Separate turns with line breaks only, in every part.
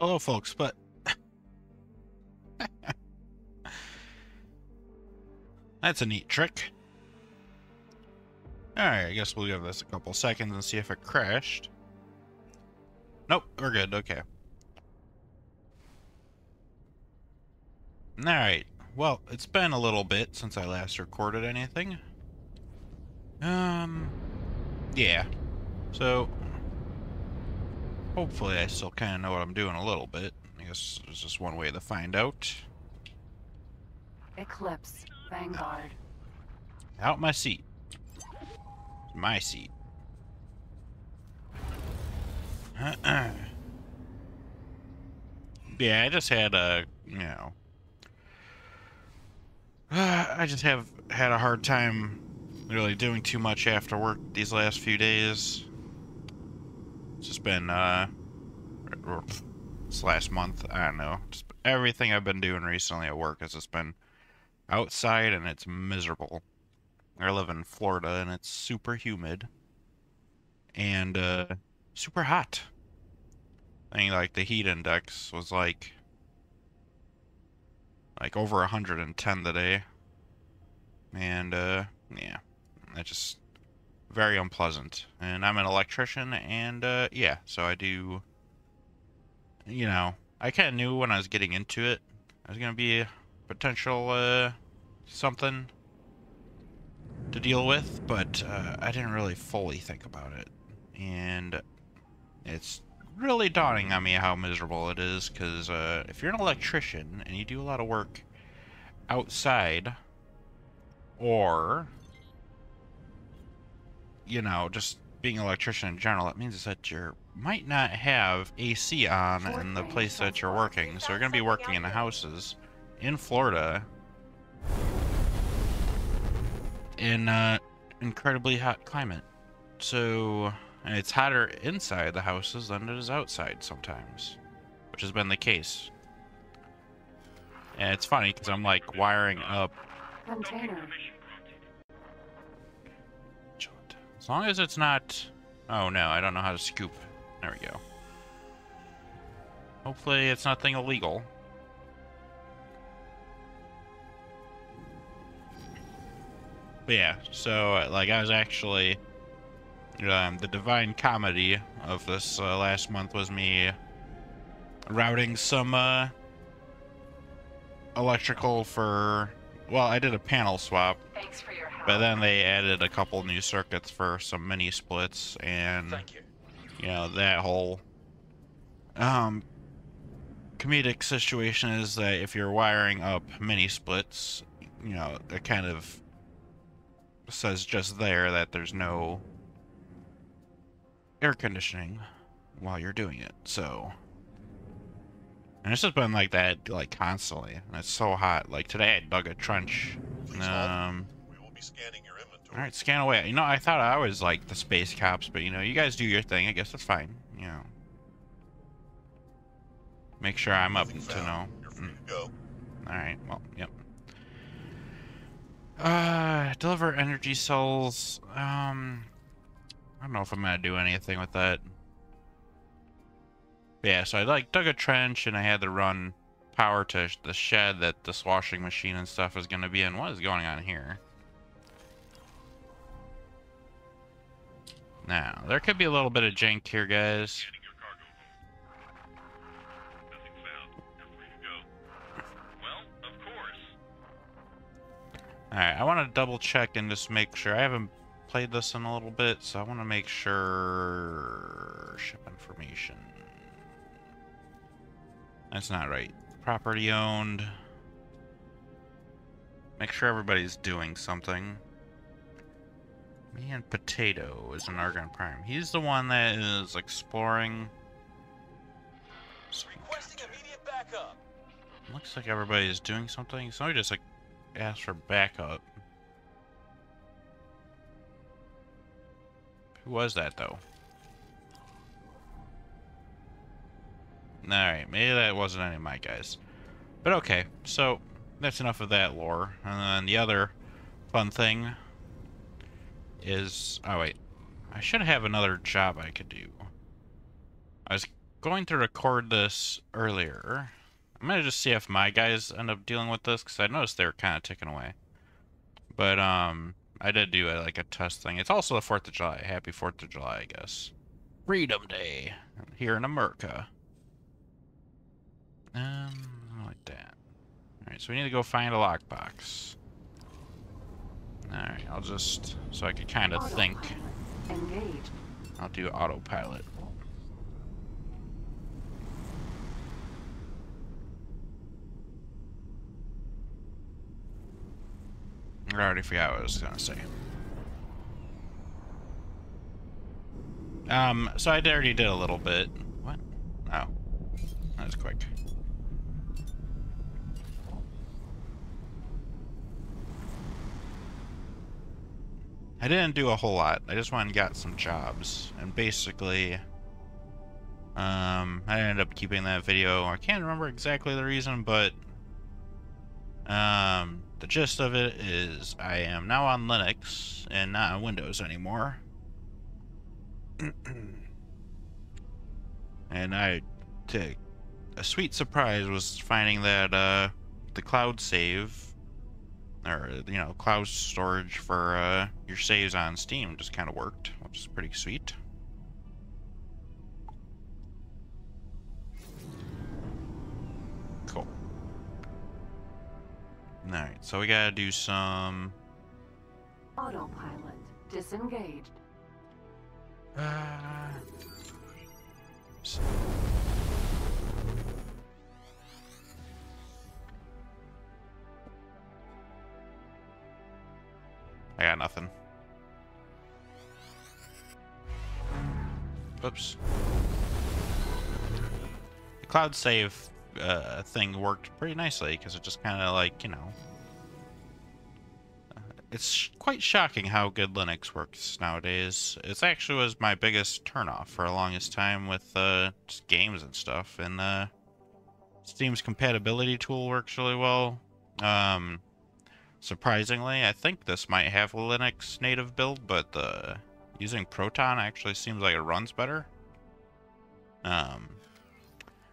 Hello, folks, but that's a neat trick. Alright, I guess we'll give this a couple seconds and see if it crashed. Nope, we're good, okay. Alright, well, it's been a little bit since I last recorded anything. Yeah. So, hopefully I still kind of know what I'm doing a little bit. I guess there's just one way to find out.
Eclipse, Vanguard.
Out my seat. It's my seat. Yeah, I just had a, I just have had a hard time really doing too much after work these last few days. It's just been, this last month, I don't know. Just everything I've been doing recently at work has just been outside and it's miserable. I live in Florida and it's super humid and, super hot. I think, like, the heat index was like over 110 today. And, yeah, that's just very unpleasant. And I'm an electrician, and, yeah, so I do, I kind of knew when I was getting into it, I was going to be a potential, something to deal with, but, I didn't really fully think about it. And it's really dawning on me how miserable it is, because, if you're an electrician and you do a lot of work outside, or, just being an electrician in general, it means that you might not have AC on in the place that you're working. So you're going to be working in houses in Florida in incredibly hot climate. So, and it's hotter inside the houses than it is outside sometimes, which has been the case. And it's funny because I'm like wiring up
Container.
as long as it's not... Oh no, I don't know how to scoop. There we go. Hopefully it's nothing illegal. But yeah, so like I was actually... the divine comedy of this last month was me routing some electrical for... Well, I did a panel swap.
Thanks for your help.
But then they added a couple new circuits for some mini splits, and that whole comedic situation is that if you're wiring up mini splits, it kind of says just there that there's no air conditioning while you're doing it. So, and it's just been like that constantly, and it's so hot. Like today I dug a trench.
Scanning your inventory.
Alright, scan away. I thought I was like the space cops, but you guys do your thing. I guess that's fine. Make sure I'm up to know.
You're free to go.
Alright, well, yep. Deliver energy cells. I don't know if I'm gonna do anything with that. But yeah, so I dug a trench and I had to run power to the shed that this washing machine and stuff is gonna be in. What is going on here? Now, there could be a little bit of jank here, guys. Alright, I want to double check and just make sure. I haven't played this in a little bit, so I want to make sure... Ship information. That's not right. Property owned. Make sure everybody's doing something. Me and Potato is an Argon Prime. He's the one that is exploring.
Requesting immediate backup.
Looks like everybody's doing something. Somebody just asked for backup. Who was that though? Alright, maybe that wasn't any of my guys. But okay, so that's enough of that lore. And then the other fun thing is... Oh wait, I should have another job I could do. I was going to record this earlier. I'm gonna just see if my guys end up dealing with this, because I noticed they were kind of ticking away. But, I did do like a test thing. It's also the 4th of July. Happy 4th of July, I guess. Freedom Day here in America. Like that. Alright, so we need to go find a lockbox. Alright, I'll just, so I can kind of think.
Engaged.
I'll do autopilot. I already forgot what I was gonna say. So I already did a little bit. What? Oh. That was quick. I didn't do a whole lot. I just went and got some jobs. And basically, I ended up keeping that video. I can't remember exactly the reason, but the gist of it is I am now on Linux and not on Windows anymore. And a sweet surprise was finding that the cloud save, or you know, cloud storage for your saves on Steam just kind of worked, which is pretty sweet. Cool. Alright, so we gotta do some
Autopilot disengaged.
I got nothing. Oops. The cloud save thing worked pretty nicely because it just kind of like, you know, it's quite shocking how good Linux works nowadays. It actually was my biggest turnoff for the longest time with just games and stuff. And Steam's compatibility tool works really well. Surprisingly, I think this might have a Linux native build, but using Proton actually seems like it runs better. I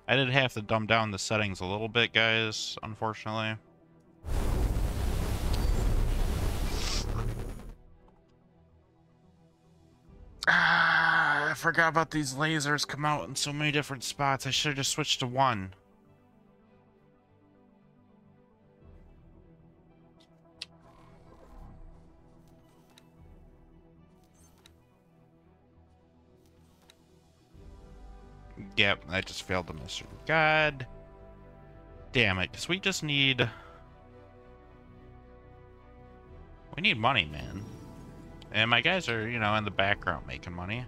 did have to dumb down the settings a little bit, guys, unfortunately. I forgot about these lasers come out in so many different spots. I should have just switched to one. Yep, I just failed the mission. God damn it, because we just need... We need money, man. And my guys are, you know, in the background making money.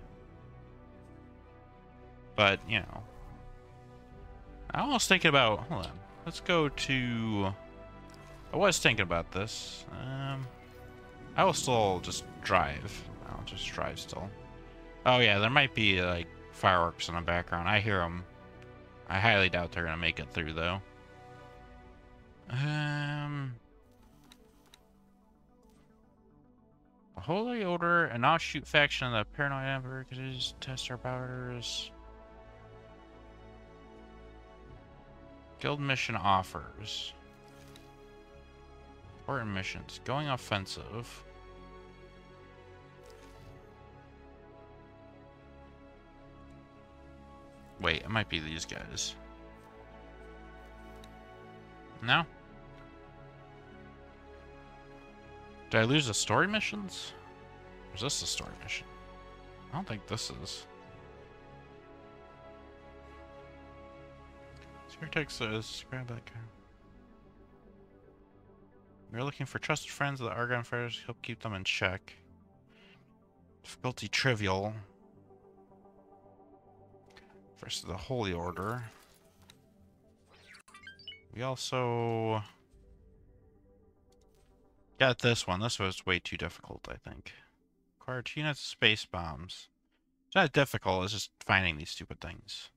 But, you know. I was thinking about... Hold on. Let's go to... I was thinking about this. I will still just drive. I'll just drive still. Oh yeah, there might be, like, fireworks in the background. I hear them. I highly doubt they're gonna make it through, though. A holy order, an offshoot faction of the paranoid emperor could just test our powers. Guild mission offers. Important missions. Going offensive. Wait, it might be these guys. No? Did I lose the story missions? Or is this the story mission? I don't think this is. Speartex says, grab that guy. We're looking for trusted friends of the Argon Fighters. Help keep them in check. Difficulty trivial. Versus the Holy Order. We also got this one. This was way too difficult, I think. Acquire 2 units of space bombs. It's not difficult, it's just finding these stupid things.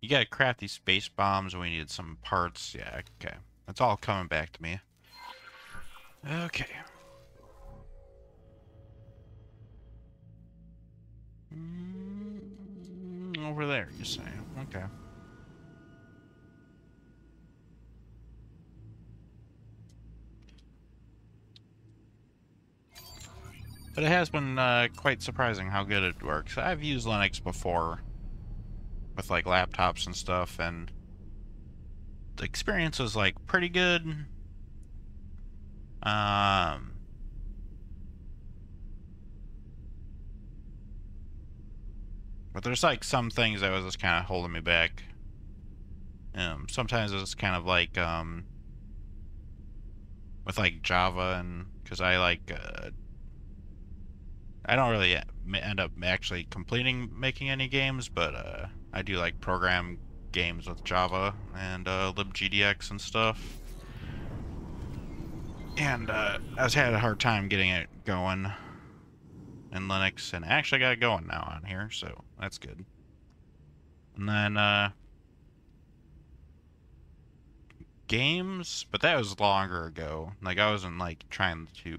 You gotta craft these space bombs, and we needed some parts. Yeah, okay. It's all coming back to me. Okay. over there, you say? Okay. But it has been quite surprising how good it works. I've used Linux before with like laptops and stuff, and the experience was like pretty good. But there's like some things that was just kind of holding me back. Sometimes it's kind of like with like Java, and because I like I don't really end up actually completing making any games, but I do like program games with Java and libgdx and stuff. And I was had a hard time getting it going in Linux, and I actually got it going now on here, so that's good. And then games, but that was longer ago. Like I wasn't like trying to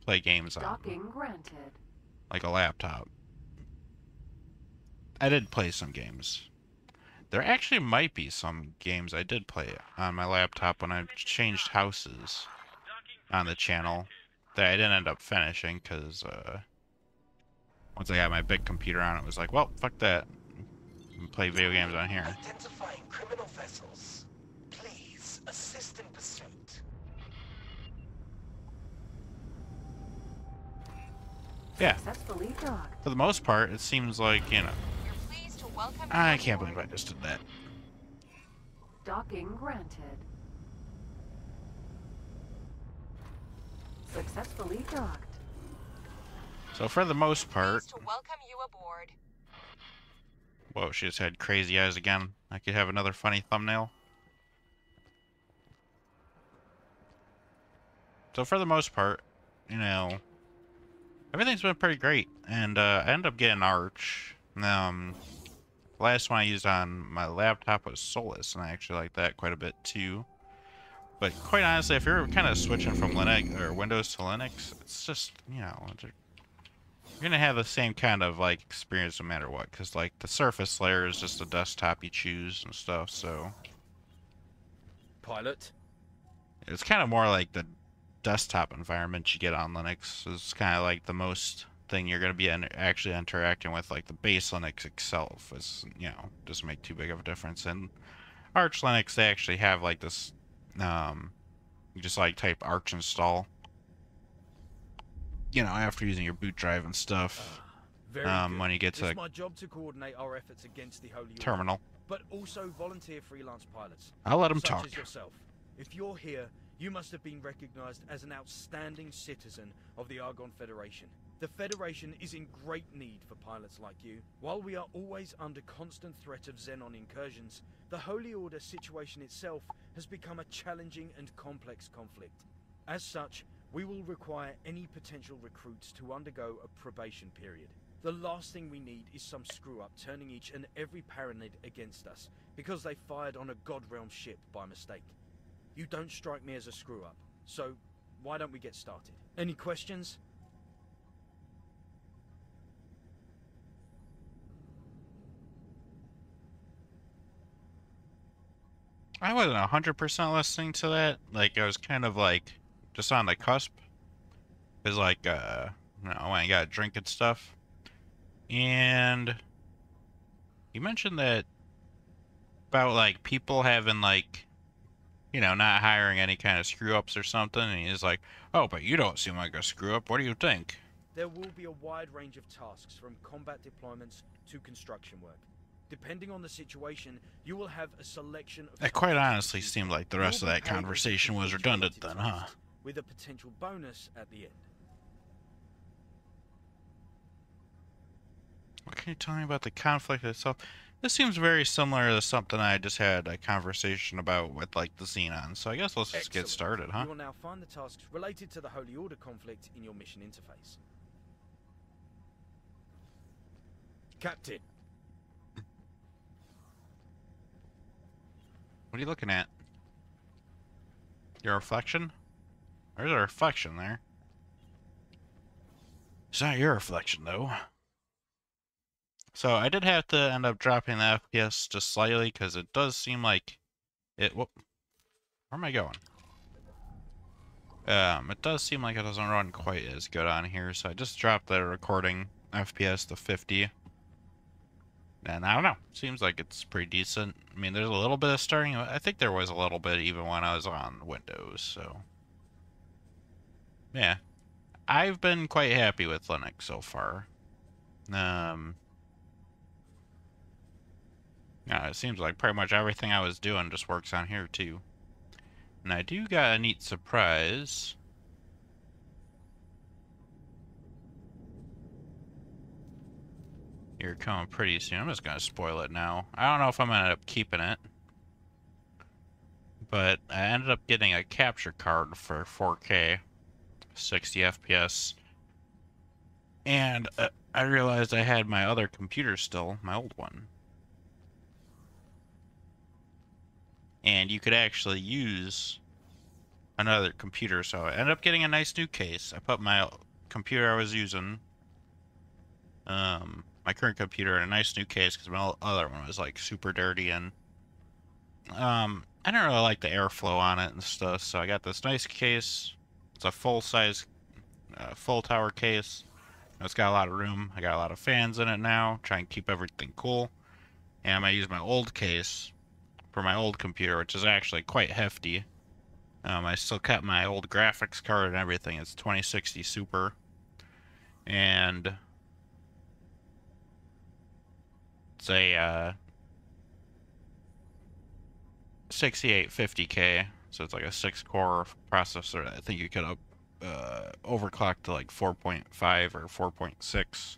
play games on
Docking granted.
like a laptop. I did play some games. There actually might be some games I did play on my laptop when I changed houses on the channel that I didn't end up finishing because once I got my big computer on, it was like, well, fuck that. Play video games on here.
Identifying criminal vessels. Please assist in pursuit.
Yeah,
Successfully docked.
for the most part, it seems like, you know,
You're pleased to welcome
I
you
can't
aboard.
believe I just did that.
Docking granted. Successfully docked.
So for the most part,
Pleased to welcome you aboard.
whoa, she just had crazy eyes again. I could have another funny thumbnail. So for the most part, you know, everything's been pretty great, and I ended up getting Arch. The last one I used on my laptop was Solus, and I actually like that quite a bit too. But quite honestly, if you're kind of switching from Linux or Windows to Linux, it's just, you know, you're gonna have the same kind of like experience no matter what, because like the surface layer is just a desktop you choose and stuff. So
Pilot.
it's kind of more like the desktop environment you get on Linux is kind of like the most thing you're going to be actually interacting with. Like the base Linux itself is, you know, doesn't make too big of a difference. And Arch Linux, they actually have like this, you just like type Arch install, you know, after using your boot drive and stuff.
Very good.
When you get to
It's my job to coordinate our efforts against the Holy Order,
terminal,
but also volunteer freelance pilots.
I'll let them
such
talk.
as yourself. If you're here, you must have been recognized as an outstanding citizen of the Argon Federation. The Federation is in great need for pilots like you. While we are always under constant threat of Xenon incursions, the Holy Order situation itself has become a challenging and complex conflict. As such, we will require any potential recruits to undergo a probation period. The last thing we need is some screw-up turning each and every Paranid against us because they fired on a God Realm ship by mistake. You don't strike me as a screw-up, so why don't we get started? Any questions?
I wasn't 100% listening to that. Like I was kind of like just on the cusp. Cause like you know, when I got a drink and stuff. And you mentioned that about like people having like, you know, not hiring any kind of screw ups or something, and he's like, "Oh, but you don't seem like a screw up. What do you think?"
There will be a wide range of tasks from combat deployments to construction work. Depending on the situation, you will have a selection of
That quite
tasks to
honestly
choose
seemed
from.
like the
You
rest
will
of
be
that
paid as if
conversation
you
was
complete
redundant then, huh?
tasks, with a potential bonus at the end.
What can you tell me about the conflict itself? This seems very similar to something I just had a conversation about with like the Xenon. So I guess let's just get
Excellent.
started, huh?
You will now find the tasks related to the Holy Order conflict in your mission interface. Captain.
What are you looking at? Your reflection? There's a reflection there. It's not your reflection, though. So I did have to end up dropping the FPS just slightly because it does seem like it. Whoop, where am I going? It does seem like it doesn't run quite as good on here, so I just dropped the recording FPS to 50. And I don't know, seems like it's pretty decent. I mean, there's a little bit of starting. I think there was a little bit even when I was on Windows, so yeah. I've been quite happy with Linux so far. Yeah, it seems like pretty much everything I was doing just works on here too. And I do got a neat surprise. You're coming pretty soon. I'm just gonna spoil it now. I don't know if I'm gonna end up keeping it, but I ended up getting a capture card for 4K, 60 FPS, and I realized I had my other computer still, my old one. And you could actually use another computer, so I ended up getting a nice new case. I put my computer I was using, my current computer, in a nice new case because my other one was like super dirty, and I don't really like the airflow on it and stuff, so I got this nice case. It's a full-size, full tower case. It's got a lot of room. I got a lot of fans in it now, try and keep everything cool. And I'm gonna use my old case for my old computer, which is actually quite hefty. I still kept my old graphics card and everything. It's 2060 Super. And it's a 6850K, so it's like a 6-core processor. I think you could overclock to like 4.5 or 4.6.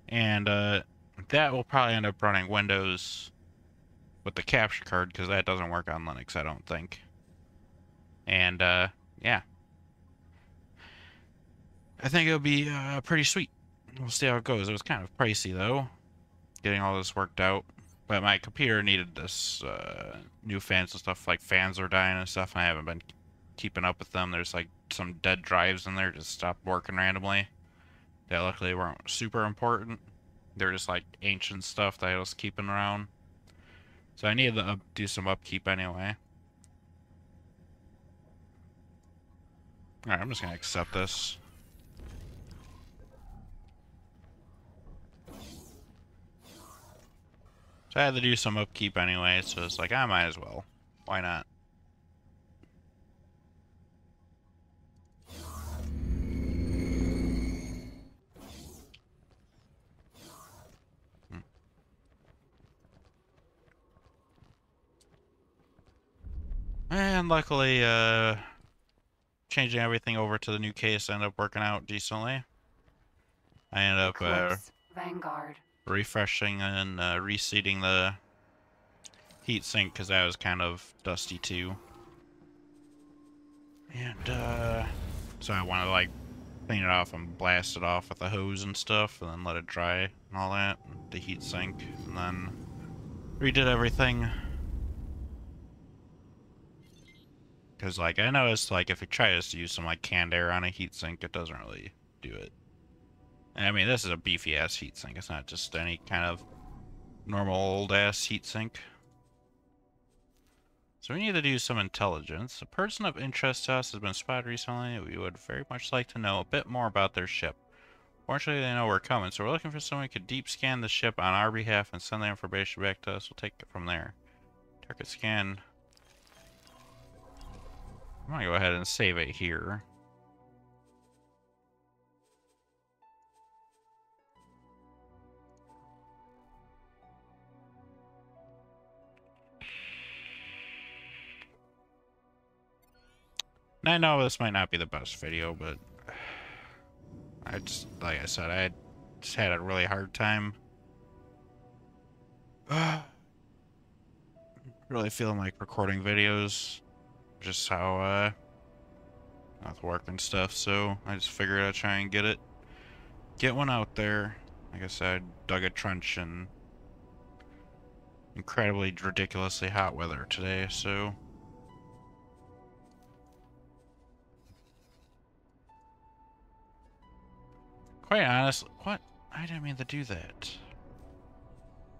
And that will probably end up running Windows with the capture card because that doesn't work on Linux, I don't think. And yeah, I think it'll be pretty sweet. We'll see how it goes. It was kind of pricey though, getting all this worked out. But my computer needed this new fans and stuff. Like fans are dying and stuff. I haven't been keeping up with them. There's like some dead drives in there just stopped working randomly. That luckily weren't super important. They're just like ancient stuff that I was keeping around. So I needed to do some upkeep anyway. Alright, I'm just gonna accept this. So I had to do some upkeep anyway, so it's like, I might as well. Why not? And luckily, changing everything over to the new case ended up working out decently. I ended up
Eclipse, Vanguard.
refreshing and reseating the heatsink because that was kind of dusty too. And so I wanted to like clean it off and blast it off with a hose and stuff, and then let it dry and all that, the heatsink, and then redid everything. Because like I noticed, like if you try to use some like canned air on a heatsink, it doesn't really do it. And I mean, this is a beefy ass heatsink. It's not just any kind of normal old ass heatsink. So we need to do some intelligence. A person of interest to us has been spotted recently. We would very much like to know a bit more about their ship. Fortunately, they know we're coming, so we're looking for someone who could deep scan the ship on our behalf and send the information back to us. We'll take it from there. Target scan. I'm gonna go ahead and save it here. And I know this might not be the best video, but I just, like I said, I just had a really hard time really feeling like recording videos, just how with work and stuff, so I just figured I'd try and get one out there. Like I said, dug a trench in incredibly ridiculously hot weather today, so quite honestly, what? I didn't mean to do that.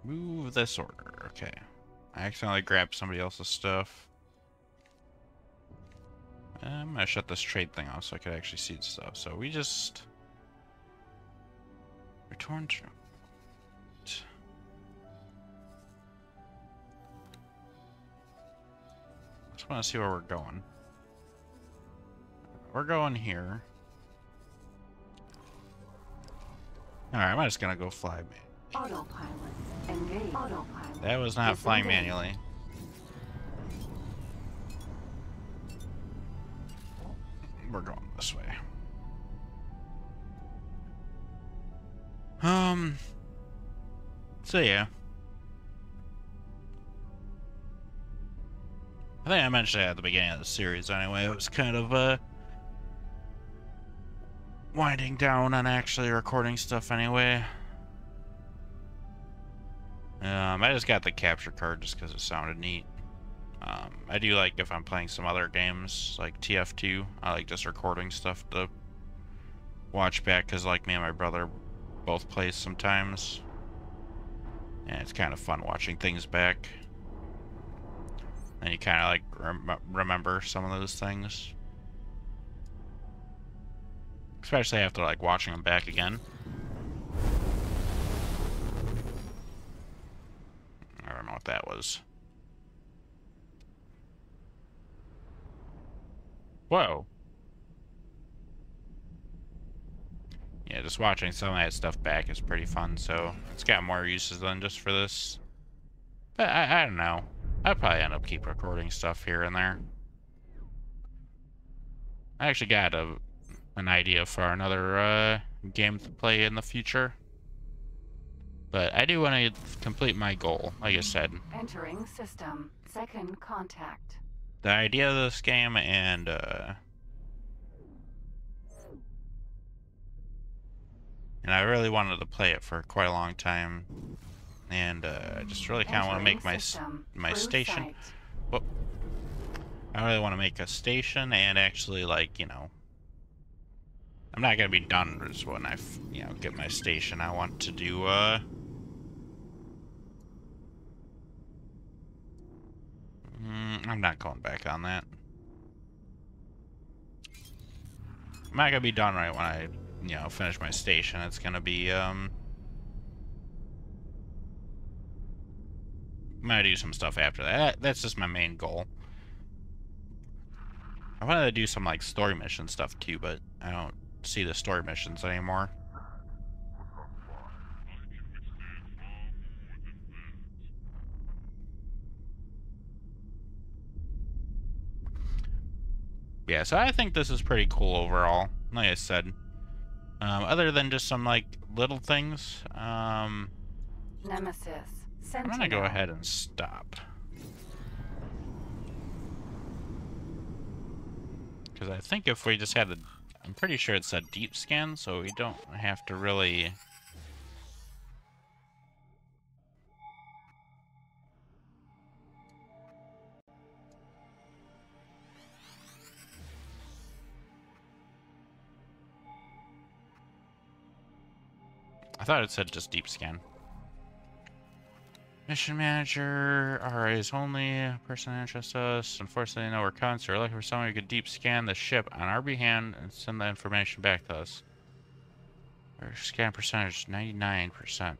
Move this order. Okay. I accidentally grabbed somebody else's stuff. I'm gonna shut this trade thing off so I could actually see the stuff. So we just return to. Just want to see where we're going. We're going here. Alright, I'm just gonna go fly, man.
Autopilot. Engage. Autopilot.
That was not flying
Disengage.
manually. We're going this way. So yeah. I think I mentioned it at the beginning of the series anyway. It was kind of winding down on actually recording stuff anyway. I just got the capture card just because it sounded neat. I do like if I'm playing some other games like TF2, I like just recording stuff to watch back because like me and my brother both play sometimes. And it's kind of fun watching things back. And you kind of like remember some of those things. Especially after like watching them back again. I don't know what that was. Whoa. Yeah, just watching some of that stuff back is pretty fun, so it's got more uses than just for this. But I don't know. I'll probably end up keep recording stuff here and there. I actually got an idea for another game to play in the future. But I do want to complete my goal, like I said.
Entering system. Second contact.
The idea of this game and I really wanted to play it for quite a long time, and I just really kind of want to make my station. Well, I really want to make a station and actually, like, you know, I'm not gonna be done just when I get my station. I want to do I'm not going back on that. I'm not gonna be done right when I, finish my station. It's gonna be, I'm gonna do some stuff after that. That's just my main goal. I wanted to do some, like, story mission stuff, too, but I don't see the story missions anymore. Yeah, so I think this is pretty cool overall, like I said. Other than just some, like, little things,
Nemesis.
I'm gonna go ahead and stop. Because I think if we just had I'm pretty sure it said deep scan, so we don't have to really... I thought it said just deep scan. Mission manager, RA is only a person that interests us. Unfortunately, no, we're cons. We're looking for someone who could deep scan the ship on our behalf and send the information back to us. Our scan percentage, 99%.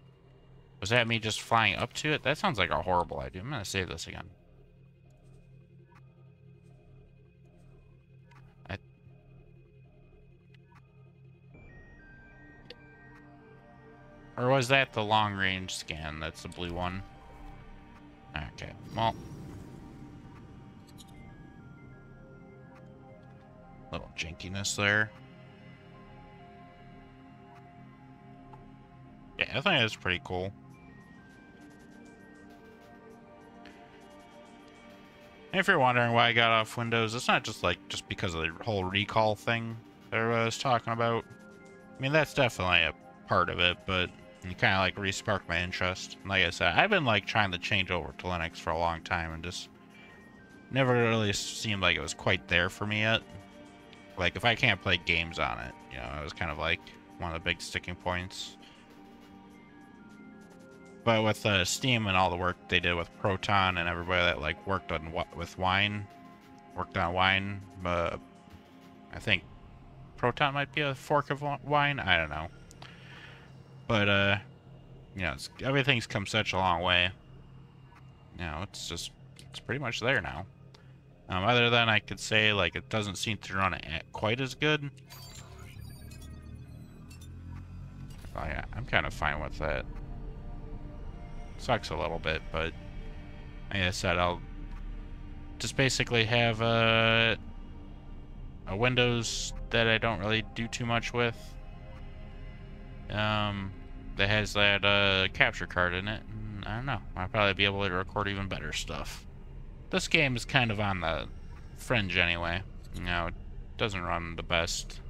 Was that me just flying up to it? That sounds like a horrible idea. I'm gonna save this again. Or was that the long range scan? That's the blue one. Okay, well. Little jankiness there. Yeah, I think that's pretty cool. And if you're wondering why I got off Windows, it's not just because of the whole recall thing that I was talking about. I mean, that's definitely a part of it, but it kind of like re-sparked my interest. Like I said, I've been like trying to change over to Linux for a long time and just never really seemed like it was quite there for me yet. Like if I can't play games on it, it was kind of like one of the big sticking points. But with Steam and all the work they did with Proton and everybody that like worked on with wine, worked on wine, I think Proton might be a fork of wine. I don't know. But you know, everything's come such a long way. You know, it's pretty much there now. Other than I could say, like, it doesn't seem to run quite as good. Oh, yeah, I'm kind of fine with that. Sucks a little bit, but like I said, I'll just basically have a Windows that I don't really do too much with. That has that capture card in it. And I don't know. I'll probably be able to record even better stuff. This game is kind of on the fringe anyway. You know, it doesn't run the best.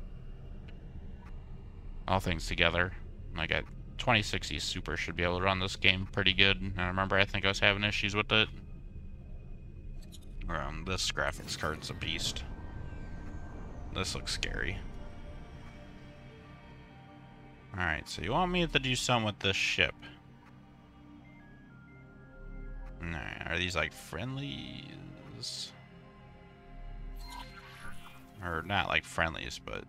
All things together. Like a 2060 Super should be able to run this game pretty good. I remember I think I was having issues with it. This graphics card's a beast. This looks scary. Alright, so you want me to do something with this ship. Alright, are these like friendlies? Or not like friendlies, but...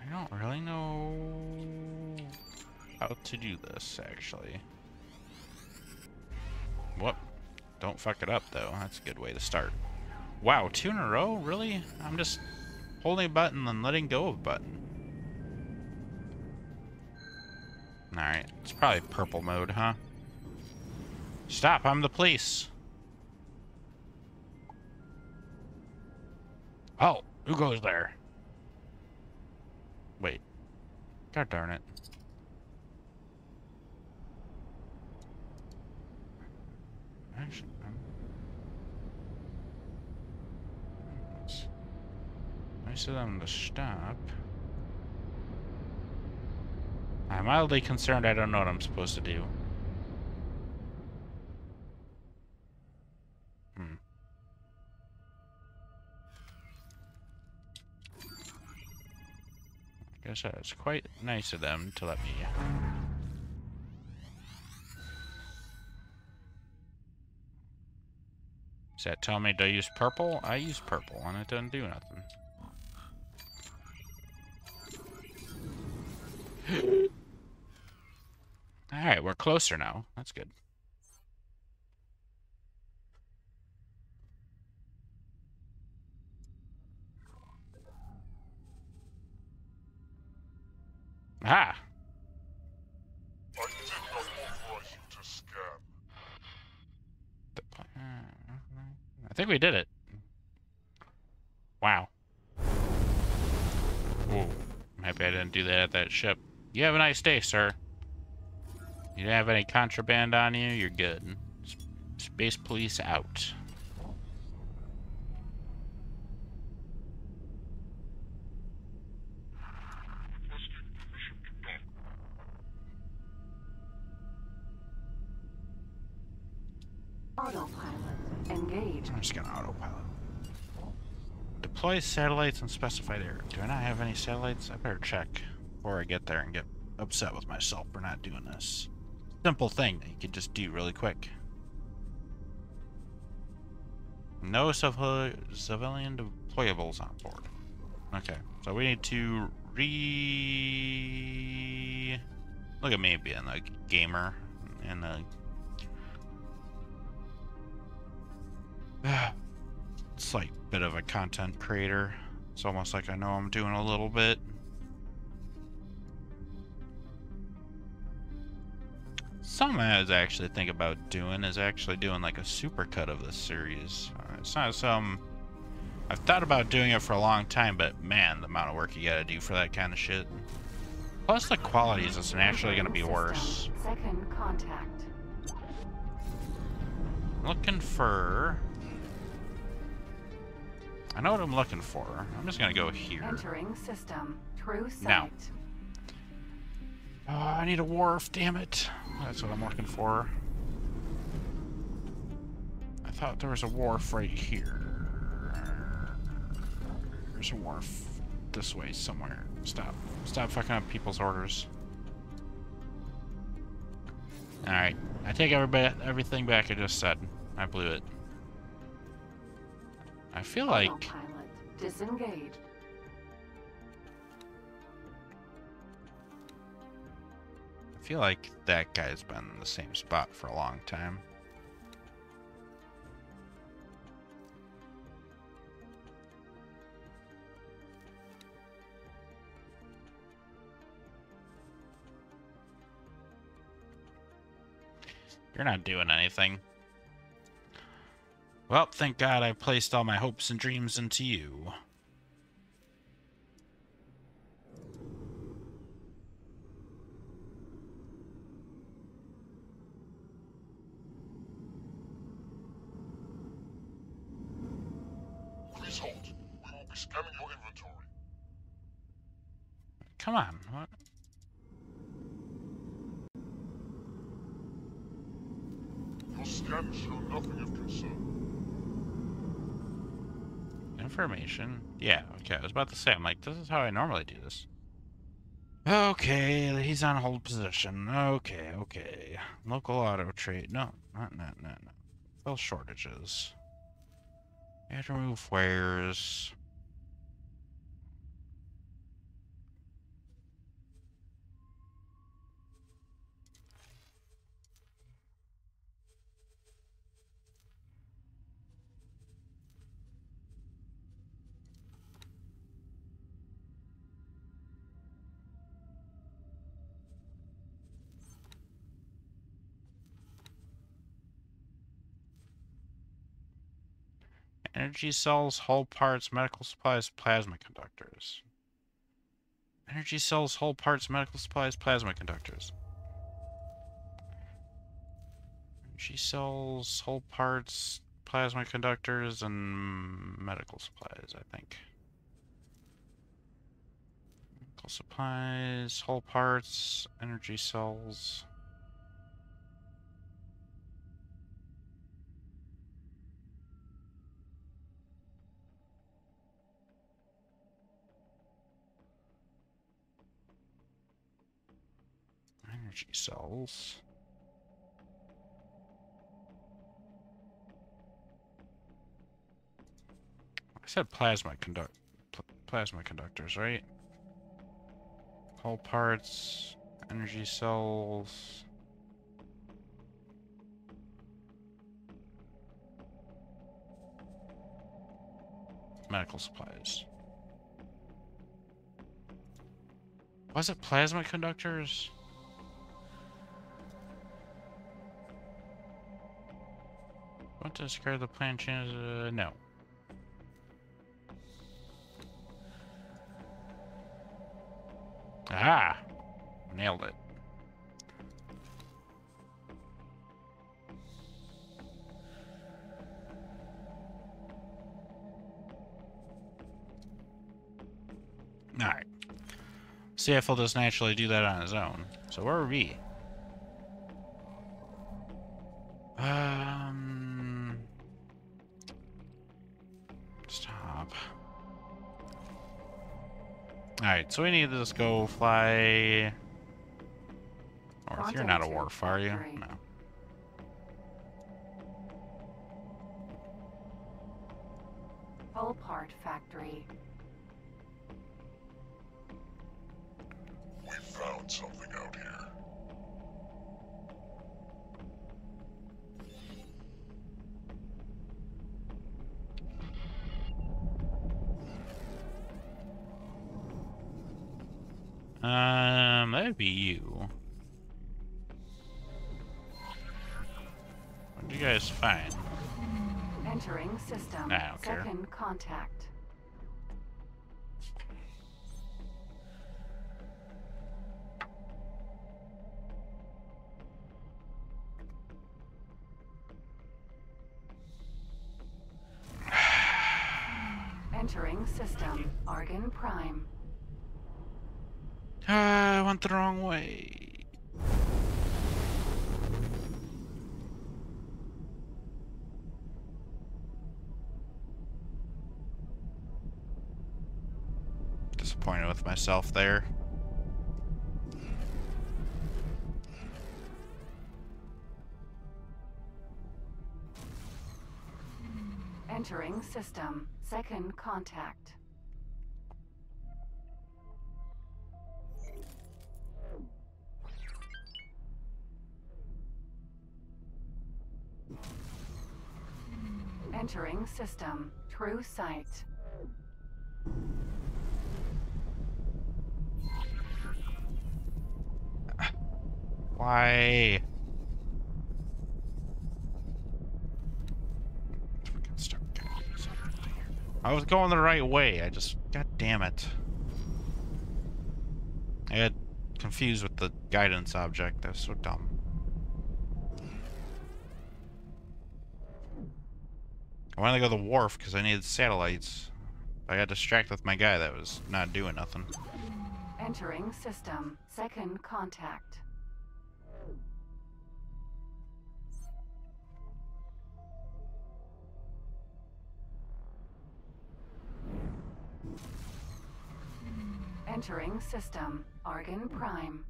I don't really know how to do this, actually. Whoop. Don't fuck it up, though. That's a good way to start. Wow, 2 in a row? Really? I'm just holding a button and letting go of a button. Alright, it's probably purple mode, huh? Stop, I'm the police! Oh, who goes there? Wait. God darn it. Actually, I said I'm to stop. I'm mildly concerned I don't know what I'm supposed to do. Guess that's quite nice of them to let me. Does that tell me to use purple? I use purple and it doesn't do nothing. Alright, we're closer now. That's good. Aha!
I did not authorize you to scan.
I think we did it. Wow. Ooh. I'm happy I didn't do that at that ship. You have a nice day, sir. You don't have any contraband on you, you're good. Space police out.
Autopilot engaged.
I'm just gonna autopilot. Deploy satellites in specified area. Do I not have any satellites? I better check before I get there and get upset with myself for not doing this. Simple thing that you can just do really quick. No civilian deployables on board. Okay, so we need to look at me being a gamer and a... It's like a bit of a content creator. It's almost like I know I'm doing a little bit. Something I was actually thinking about doing is actually doing like a supercut of this series. It's not some... I've thought about doing it for a long time, but man, the amount of work you gotta do for that kind of shit. Plus the quality is just naturally gonna be worse.
Second contact.
Looking for... I know what I'm looking for. I'm just gonna go here.
Entering system. True sight.
Now. Oh, I need a wharf, damn it. That's what I'm looking for. I thought there was a wharf right here. There's a wharf. this way somewhere. Stop. Stop fucking up people's orders. Alright. I take everything back I just said. I blew it. I feel like...
Autopilot disengaged.
I feel like that guy's been in the same spot for a long time. You're not doing anything. Well, thank God I placed all my hopes and dreams into you.
Please hold. We will be scanning your inventory.
Come on. What?
Your scans show nothing of concern.
Information? Yeah, okay. I was about to say, I'm like, this is how I normally do this. Okay, he's on hold position. Okay, okay. Local auto trade. No. Fill shortages. You have to remove wares. Energy cells, hull parts, medical supplies, plasma conductors. Energy cells, hull parts, medical supplies, plasma conductors. Energy cells, hull parts, plasma conductors, and medical supplies, I think. Medical supplies, hull parts, energy cells. Energy cells. I said plasma conductors, right? Hull parts, energy cells. Medical supplies. Was it plasma conductors? Want to discard the plan change? No. Ah! Nailed it. Alright. CFL doesn't actually do that on his own. So where are we? Stop. Alright, so we need to just go fly north. You're not a wharf, are you? No.
Full part factory.
We found something out here.
That'd be you. What did you guys find?
Entering system.
I don't care.
Second contact. Entering system. Argon Prime.
I went the wrong way. with myself there.
Entering system. Second contact. Entering system. True sight.
Why? Fucking start getting this out of here. I was going the right way. I just... God damn it. I got confused with the guidance object. That was so dumb. I wanted to go to the wharf because I needed satellites. I got distracted with my guy that was not doing nothing.
Entering system. Second contact. Entering system. Argon Prime.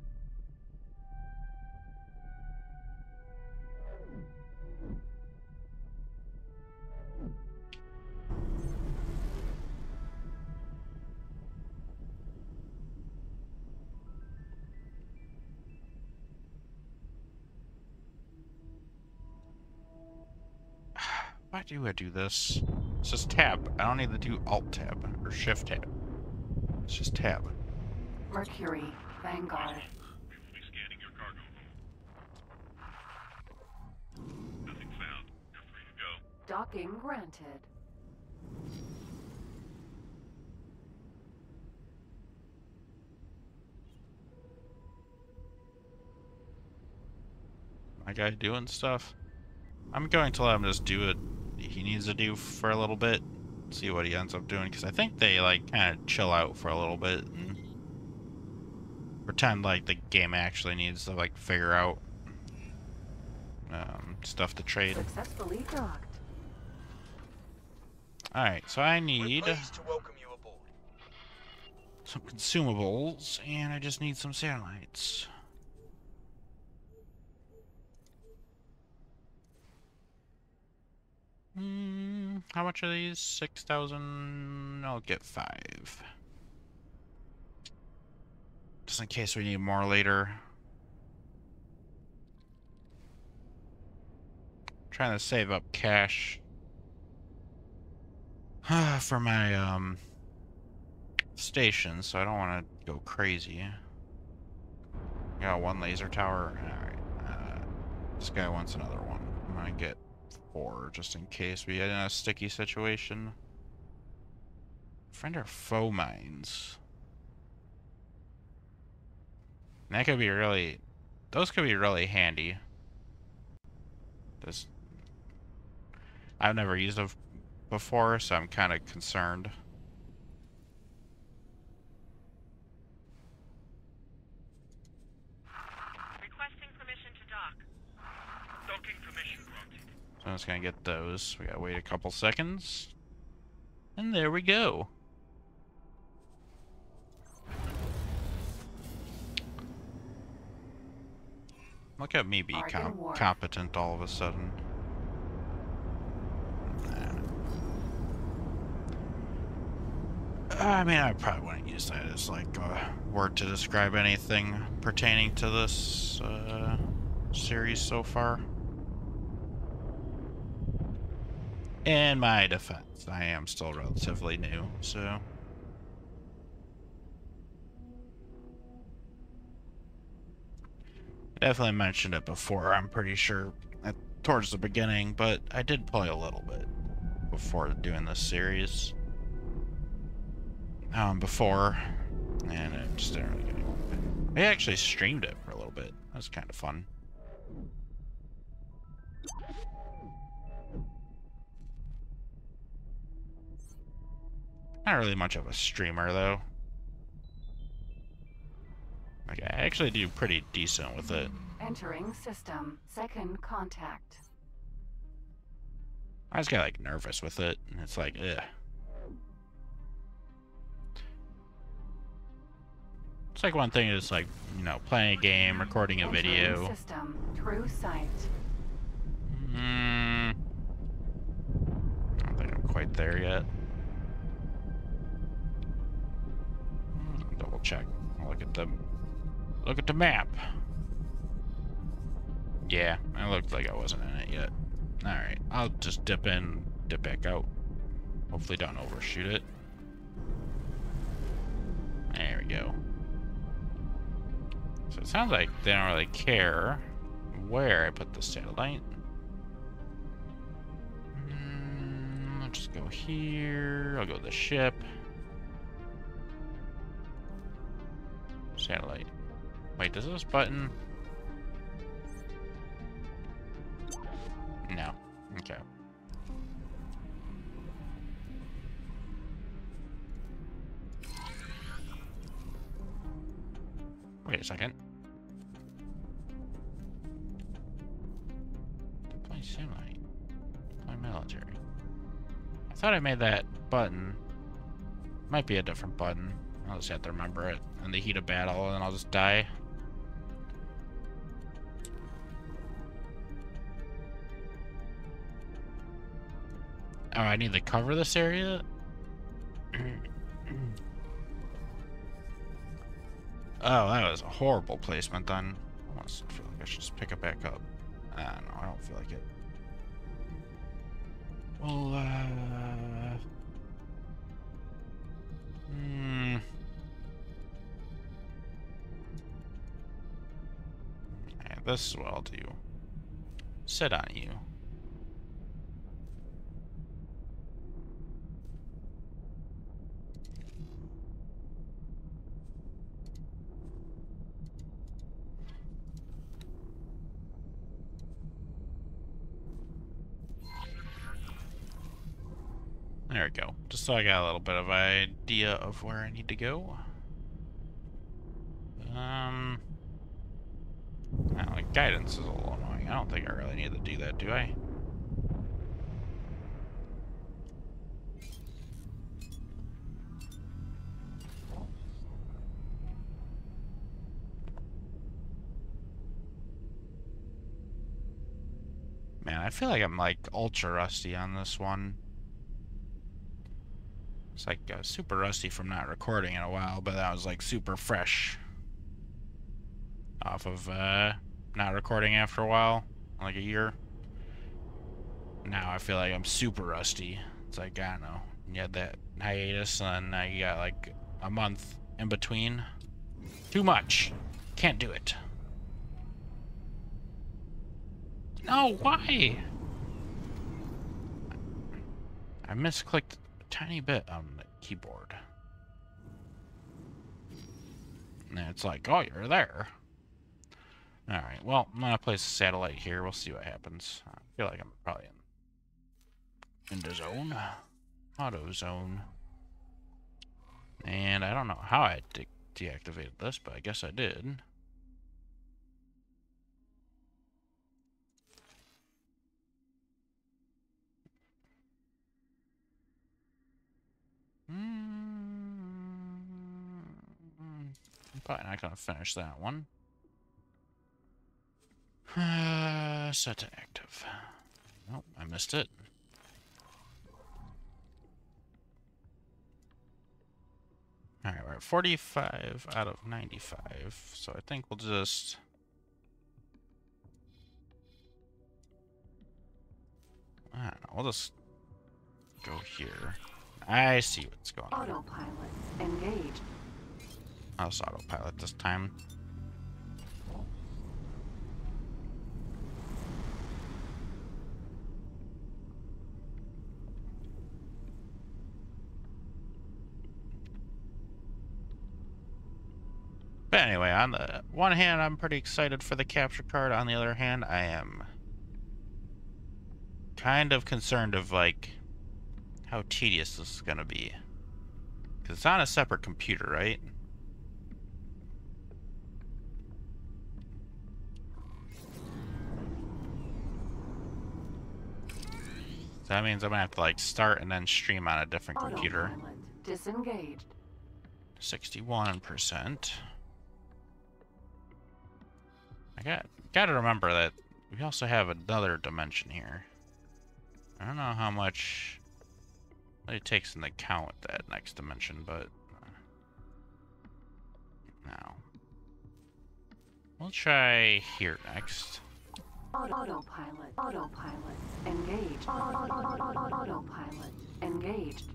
Why do I do this? It's just tab. I don't need to do alt tab or shift tab. It's just tab.
Mercury. Vanguard.
Scanning your cargo hold. Nothing found. You're free to go.
Docking granted.
My guy doing stuff. I'm going to let him just do what he needs to do for a little bit. See what he ends up doing, because I think they like kind of chill out for a little bit and pretend like the game actually needs to like figure out stuff to trade.
Successfully docked.
Alright, so I
We're
need
pleased to welcome you aboard.
some consumables, and I just need some satellites. How much are these? 6,000. I'll get 5. Just in case we need more later. Trying to save up cash for my station, so I don't want to go crazy. Got 1 laser tower. Alright. This guy wants another one. I'm gonna get 4 just in case we get in a sticky situation. Friend or foe mines. And that could be really... Those could be really handy. This... I've never used them before, so I'm kind of concerned.
Requesting permission to dock.
Docking permission granted.
So I'm just gonna get those. We gotta wait a couple seconds. And there we go. Look at me be competent all of a sudden. I mean, I probably wouldn't use that as like a word to describe anything pertaining to this series so far. In my defense, I am still relatively new, so... Definitely mentioned it before, I'm pretty sure, towards the beginning, but I did play a little bit before doing this series. Before, and it just didn't really get anyone. I actually streamed it for a little bit. That was kind of fun. Not really much of a streamer, though. Like, I actually do pretty decent with it.
Entering system. Second contact.
I just get, like, nervous with it, and it's like, ugh. It's like one thing is like, you know, playing a game, recording a
Entering
video.
system. True sight.
I don't think I'm quite there yet. Double check. Look at the map. Yeah, it looked like I wasn't in it yet. Alright, I'll just dip in, dip back out. Hopefully don't overshoot it. There we go. So it sounds like they don't really care where I put the satellite. I'll just go here. I'll go to the ship. Satellite. Wait, does this button? No. Okay. Wait a second. Deploy satellite. Deploy military. I thought I made that button. Might be a different button. I'll just have to remember it in the heat of battle, and then I'll just die. Oh, I need to cover this area? Oh, that was a horrible placement then. I almost feel like I should just pick it back up. I don't know, I don't feel like it. Well, yeah, this is what I'll do. Sit on you. There we go. Just so I got a little bit of idea of where I need to go. Well, like guidance is a little annoying. I don't think I really need to do that, do I? Man, I feel like I'm like ultra rusty on this one. It's like super rusty from not recording in a while, but that was like super fresh off of not recording after a while, like a year. Now I feel like I'm super rusty. It's like, I don't know, you had that hiatus and then now you got like a month in between. Too much. Can't do it. No, why? I misclicked a tiny bit on the keyboard. And it's like, oh, you're there. Alright, well, I'm gonna place a satellite here. We'll see what happens. I feel like I'm probably in the zone. Auto zone. And I don't know how I deactivated this, but I guess I did. I'm probably not gonna finish that one. Set to active. Nope, I missed it. Alright, we're at 45 out of 95, so I think we'll just... I don't know, we'll just go here. I see what's going on.
Autopilot engaged.
I'll just autopilot this time. But anyway, on the one hand, I'm pretty excited for the capture card. On the other hand, I am kind of concerned of, like, how tedious this is going to be. Because it's on a separate computer, right? So that means I'm going to have to, like, start and then stream on a different computer.
Autopilot disengaged.
61%. gotta remember that we also have another dimension here. I don't know how much it takes into account that next dimension, but now we'll try here next.
Autopilot. Autopilot. Engaged. Autopilot. Engaged.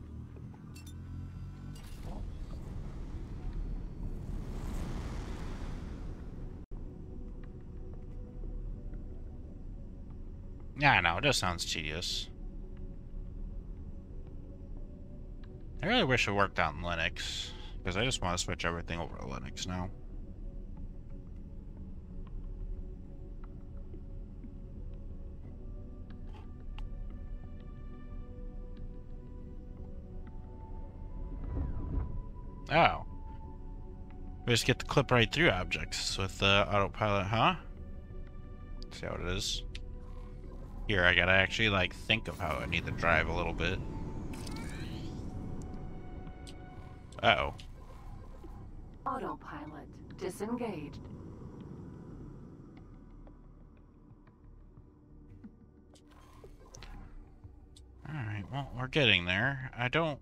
Yeah, I know, it just sounds tedious. I really wish it worked on Linux, because I just want to switch everything over to Linux now. Oh. We just get to clip right through objects with autopilot, huh? Let's see how it is. Here, I gotta actually, like, think of how I need to drive a little bit. Uh-oh.
Autopilot. Disengaged.
Alright, well, we're getting there. I don't...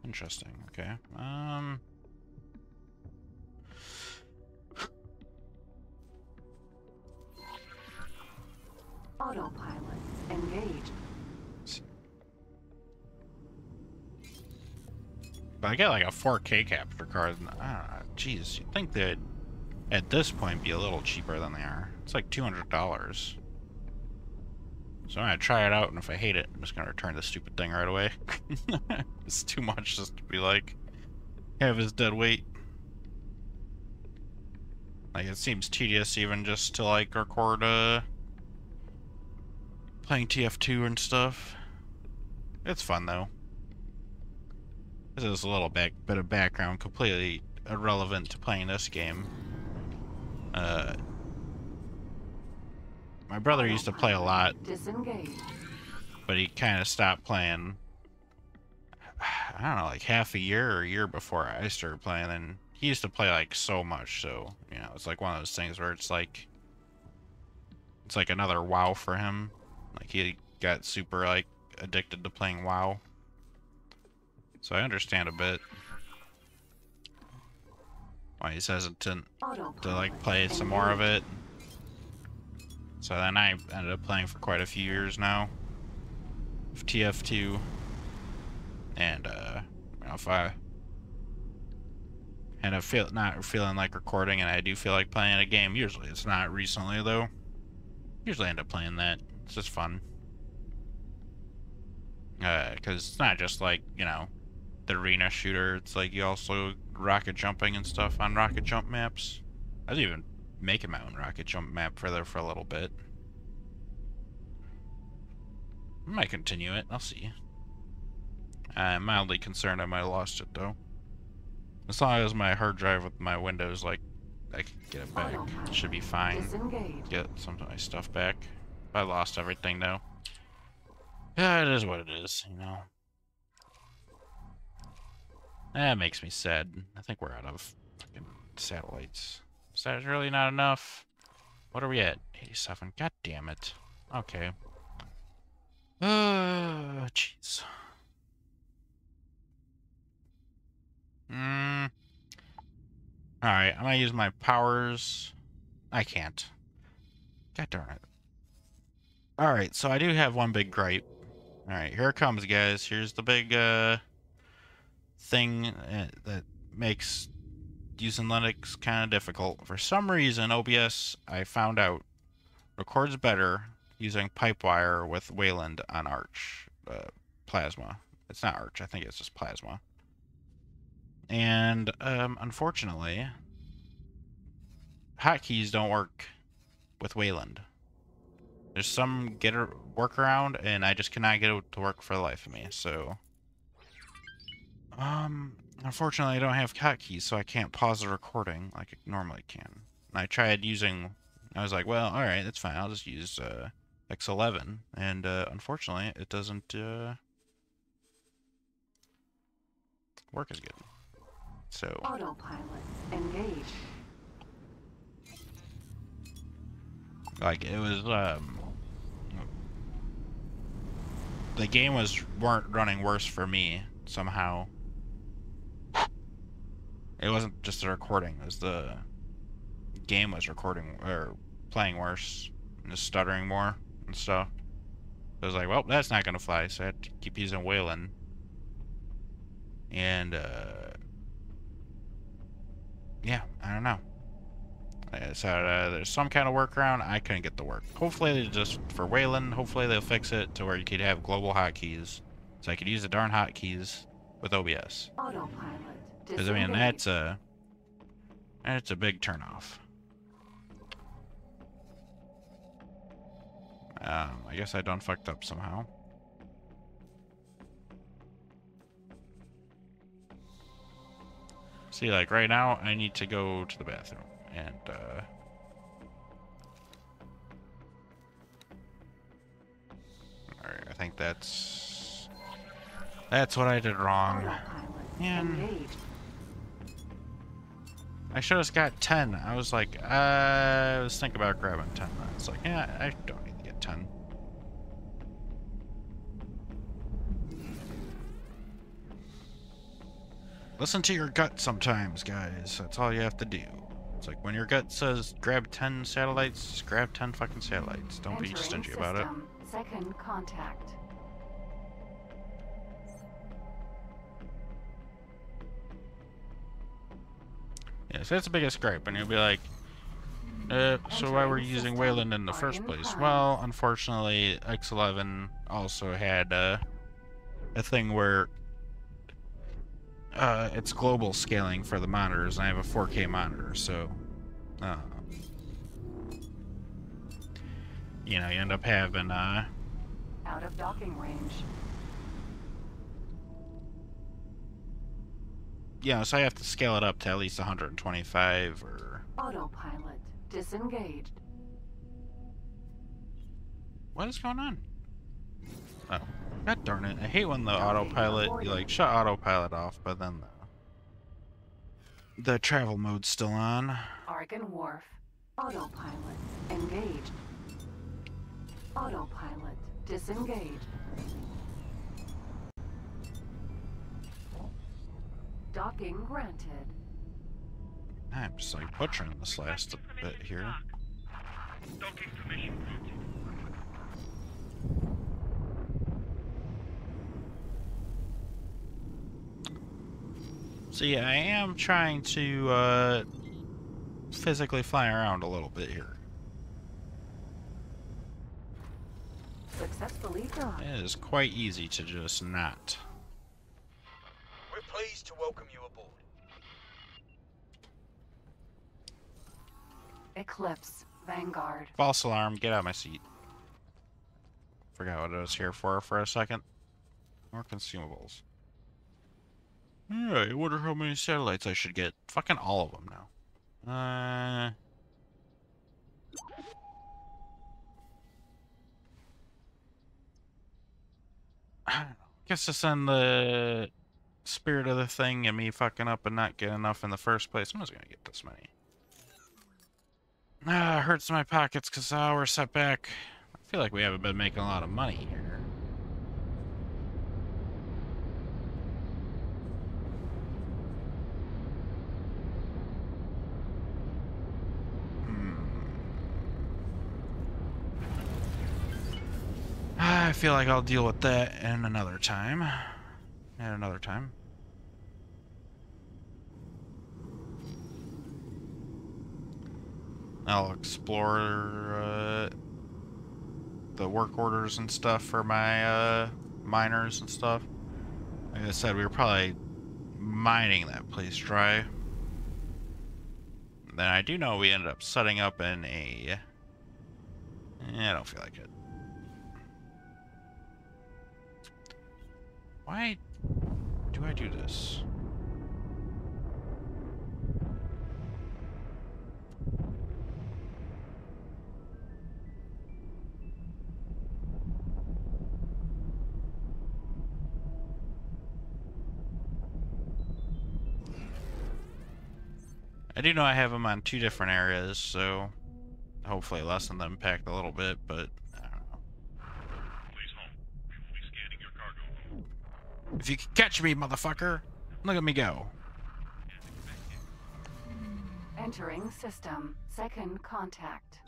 Interesting, okay.
Autopilot. Engaged.
But I get like a 4K capture card. And, I don't know, geez, you'd think that at this point be a little cheaper than they are. It's like $200. So I'm gonna try it out, and if I hate it, I'm just gonna return this stupid thing right away. It's too much just to be like, have his dead weight. Like, it seems tedious even just to like record playing TF2 and stuff. It's fun though. This is a little bit of background, completely irrelevant to playing this game. My brother used to play a lot,
Disengaged.
but he kind of stopped playing, I don't know, like half a year or a year before I started playing, and he used to play like so much, so, you know, it's like one of those things where it's like another WoW for him. Like, he got super, like, addicted to playing WoW. So I understand a bit why he's hesitant to, like, play some more of it. So then I ended up playing for quite a few years now of TF2, and you know, if I end up not feeling like recording, and I do feel like playing a game, usually it's not recently though. Usually I end up playing that. It's just fun, because it's not just like, you know, the arena shooter. It's like you also rocket jumping and stuff on rocket jump maps. I was even making my own rocket jump map for a little bit. I might continue it. I'll see. I'm mildly concerned I might have lost it though. As long as my hard drive with my Windows, like, I can get it back, it should be fine.
Disengaged.
Get some of my stuff back. I lost everything though. Yeah, it is what it is, you know. That makes me sad. I think we're out of fucking satellites. Is that really not enough? What are we at? 87. God damn it. Okay. Jeez. Alright, I'm gonna use my powers. I can't. God darn it. Alright, so I do have one big gripe. Alright, here it comes, guys. Here's the big, thing that makes using Linux kind of difficult. For some reason, OBS, I found out, records better using Pipewire with Wayland on Arch. Plasma. It's not Arch, I think it's just Plasma. And, unfortunately, hotkeys don't work with Wayland. There's some workaround, and I just cannot get it to work for the life of me, so... unfortunately I don't have hotkeys, so I can't pause the recording like I normally can. And I tried using... I was like, well, alright, that's fine, I'll just use, X11, and, unfortunately, it doesn't, work as good. So
Autopilot engaged.
like it was the game weren't running worse for me somehow. It wasn't just the recording, it was the game was recording or playing worse and just stuttering more and stuff. I was like, well, that's not gonna fly, so I had to keep using Wayland. And yeah, I don't know. So there's some kind of workaround. I couldn't get the work. Hopefully they just for Wayland, hopefully they'll fix it to where you could have global hotkeys, so I could use the darn hotkeys with OBS.
Autopilot.
Because I mean that's a big turnoff. I guess I done fucked up somehow. See, like right now, I need to go to the bathroom, and alright, I think that's what I did wrong.
Autopilot
Man,
engaged.
I should have just got 10. I was like, I was thinking about grabbing 10. I was like, yeah, I don't need to get 10. Listen to your gut sometimes, guys. That's all you have to do. It's like when your gut says grab 10 satellites, just grab 10 fucking satellites. Don't be
Entering
stingy about it.
system. Second contact.
Yeah, so that's the biggest gripe, and you'll be like, so why were you using Wayland in the first place? Well, unfortunately, X11 also had a thing where it's global scaling for the monitors, and I have a 4K monitor, so you know, you end up having
Out of docking range.
yeah, so I have to scale it up to at least 125 or
Autopilot disengaged.
what is going on? Oh, god darn it! I hate when the autopilot you like shut autopilot off, but then the travel mode's still on.
Argon Wharf. Autopilot engaged. Autopilot disengaged. Docking granted.
I'm just like butchering this last bit here.
Docking permission granted.
So yeah, I am trying to physically fly around a little bit here.
Successfully done.
It is quite easy to just not.
We're pleased to welcome you aboard.
Eclipse. Vanguard.
False alarm, get out of my seat. Forgot what I was here for a second. More consumables. Yeah, I wonder how many satellites I should get. Fucking all of them now. I don't know. Guess it's in the spirit of the thing and me fucking up and not getting enough in the first place. I'm just gonna get this many. It hurts my pockets because we're set back. I feel like we haven't been making a lot of money here. I feel like I'll deal with that in another time. At another time. I'll explore the work orders and stuff for my miners and stuff. Like I said, we were probably mining that place dry. Then I do know we ended up setting up in a... I don't feel like it. Why do I do this? I do know I have them on 2 different areas, so hopefully lessen the impact a little bit, but I don't know.
Please hold. We will be scanning your cargo.
If you can catch me, motherfucker, look at me go.
Entering system. Second contact.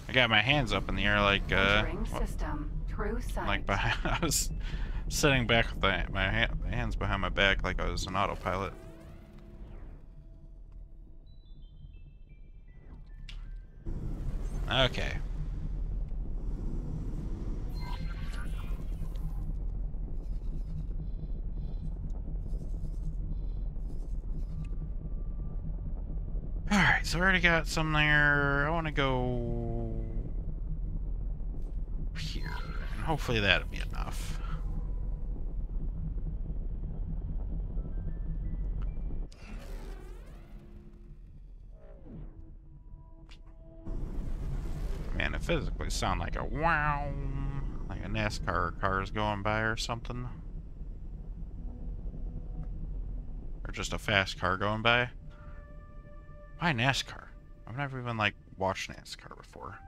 I got my hands up in the air like
Entering system. True sight.
like behind, I was sitting back with my hands behind my back like I was an autopilot. Okay. Alright, so I already got some there. I want to go here. And hopefully that'll be enough. Man, it physically sound like a wow. Like a NASCAR car is going by or something. Or just a fast car going by. Why NASCAR? I've never even, like, watched NASCAR before.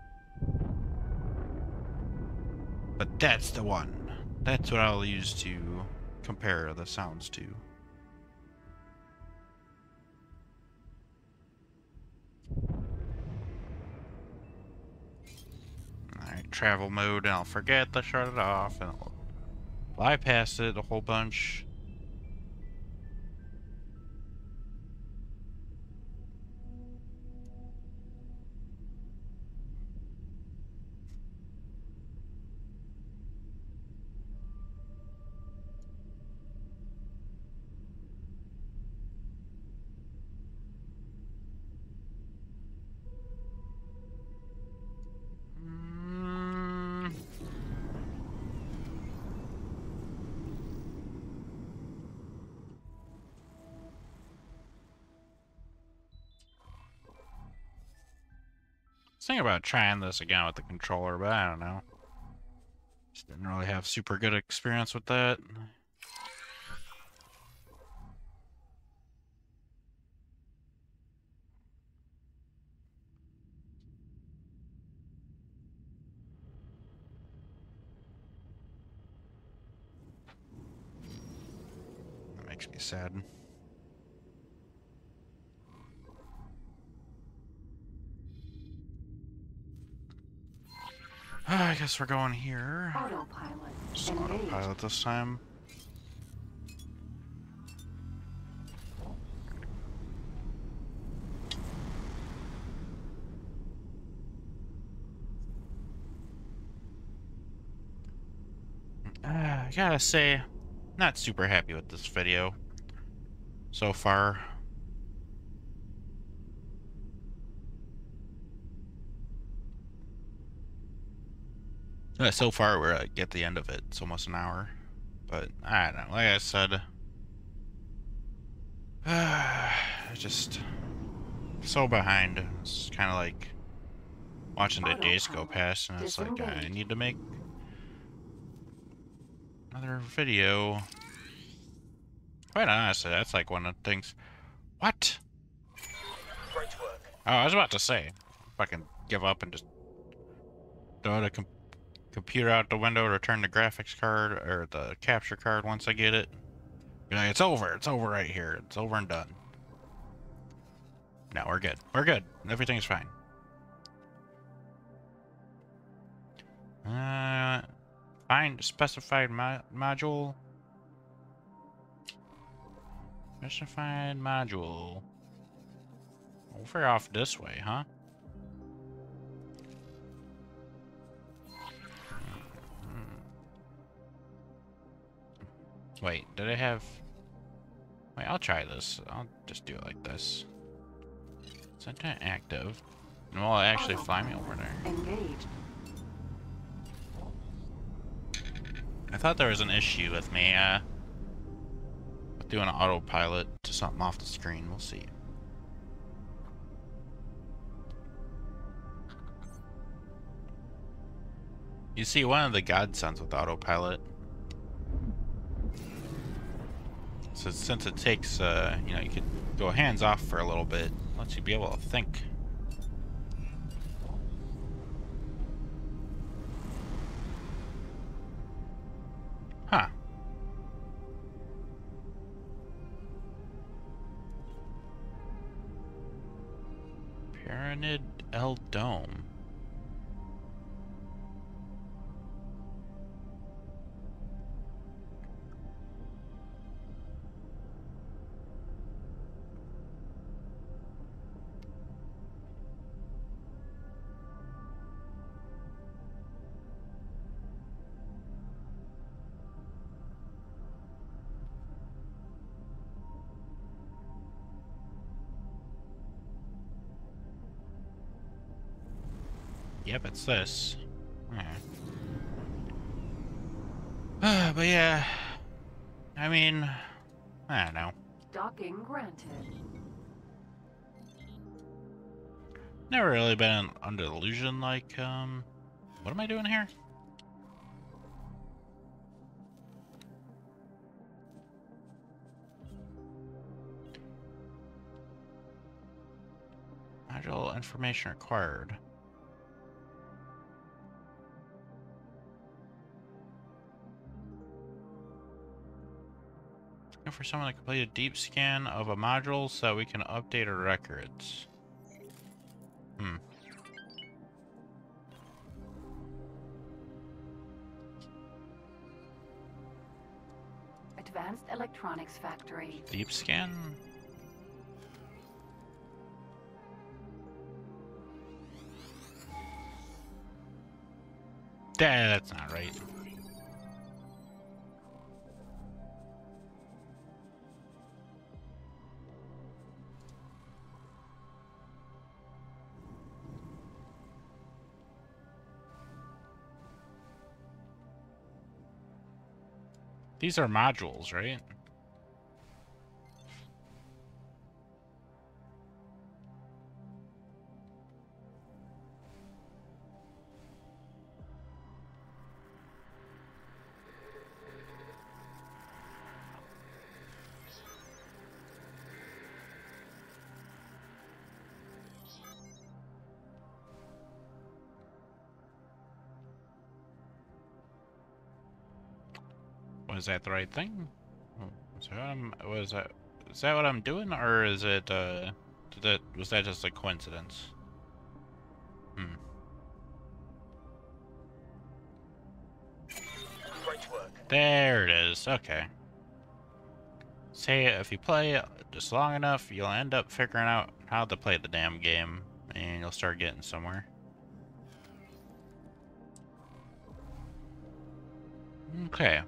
But that's the one. That's what I'll use to compare the sounds to. Alright, travel mode, and I'll forget to shut it off, and I'll bypass it a whole bunch. I was thinking about trying this again with the controller, but I don't know. Just didn't really have super good experience with that. That makes me sad. I guess we're going here.
Autopilot.
Just
Engaged.
autopilot this time. I gotta say, not super happy with this video so far. So far, we're at the end of it. It's almost an hour. But, I don't know. Like I said, just so behind. It's kind of like watching the days go past, and it's like, I need to make another video. Quite honestly, that's like one of the things. What?
Great work.
Oh, I was about to say, if I can give up and just throw the computer out the window, return the graphics card or the capture card once I get it. Be like, it's over right here. It's over and done. No, we're good. We're good. Everything's fine. Find specified module. Specified module. Over off this way, huh? Wait, did I have... Wait, I'll try this. I'll just do it like this. Set to active. And will it actually fly me over there?
Engaged.
I thought there was an issue with me, with doing an autopilot to something off the screen. We'll see. You see one of the godsons with autopilot. So since it takes, you know, you could go hands off for a little bit, lets you be able to think. Huh. Pyramid El Dome. Yep, it's this. But yeah, I mean, I don't know.
Docking granted.
Never really been under the illusion, like, what am I doing here? Module information required. Looking for someone to complete a deep scan of a module so we can update our records.
Advanced Electronics Factory.
Deep scan? That's not right. These are modules, right? Was that the right thing? Is that what I'm doing, or is it, was that just a coincidence?
Great work.
There it is, okay. Say, if you play it just long enough, you'll end up figuring out how to play the damn game, and you'll start getting somewhere. Okay.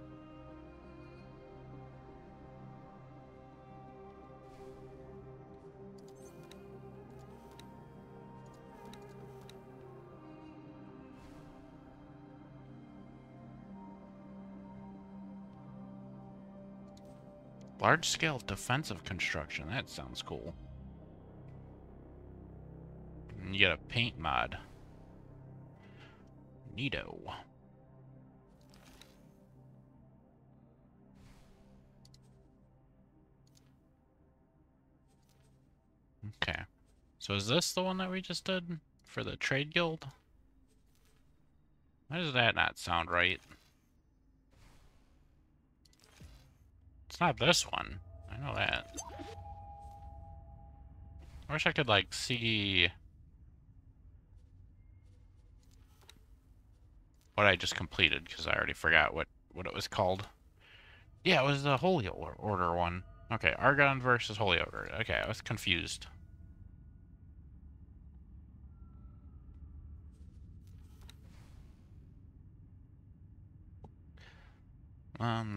Large-scale defensive construction. That sounds cool. And you get a paint mod. Neato. Okay. So is this the one that we just did for the trade guild? Why does that not sound right? It's not this one. I know that. I wish I could, like, see what I just completed, because I already forgot what it was called. Yeah, it was the Holy Order one. Okay, Argon versus Holy Order. Okay, I was confused.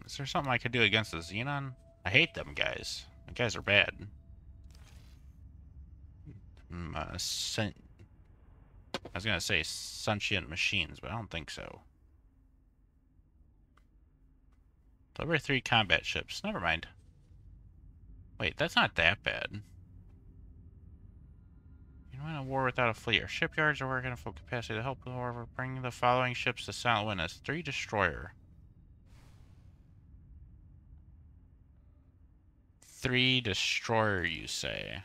Is there something I could do against the Xenon? I hate them guys. The guys are bad. I was gonna say sentient machines, but I don't think so. Deliver 3 combat ships. Never mind. Wait, that's not that bad. You know I'm in a war without a fleet. Our shipyards are working at full capacity to help the war. Bring the following ships to Silent Witness. 3 destroyer. 3 destroyer, you say?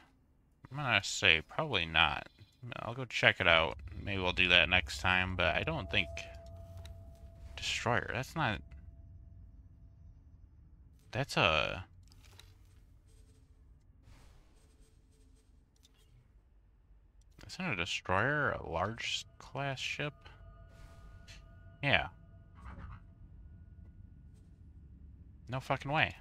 I'm gonna say probably not. I'll go check it out. Maybe we'll do that next time, but I don't think... Destroyer, that's not... That's a... Isn't a destroyer a large class ship? Yeah. No fucking way.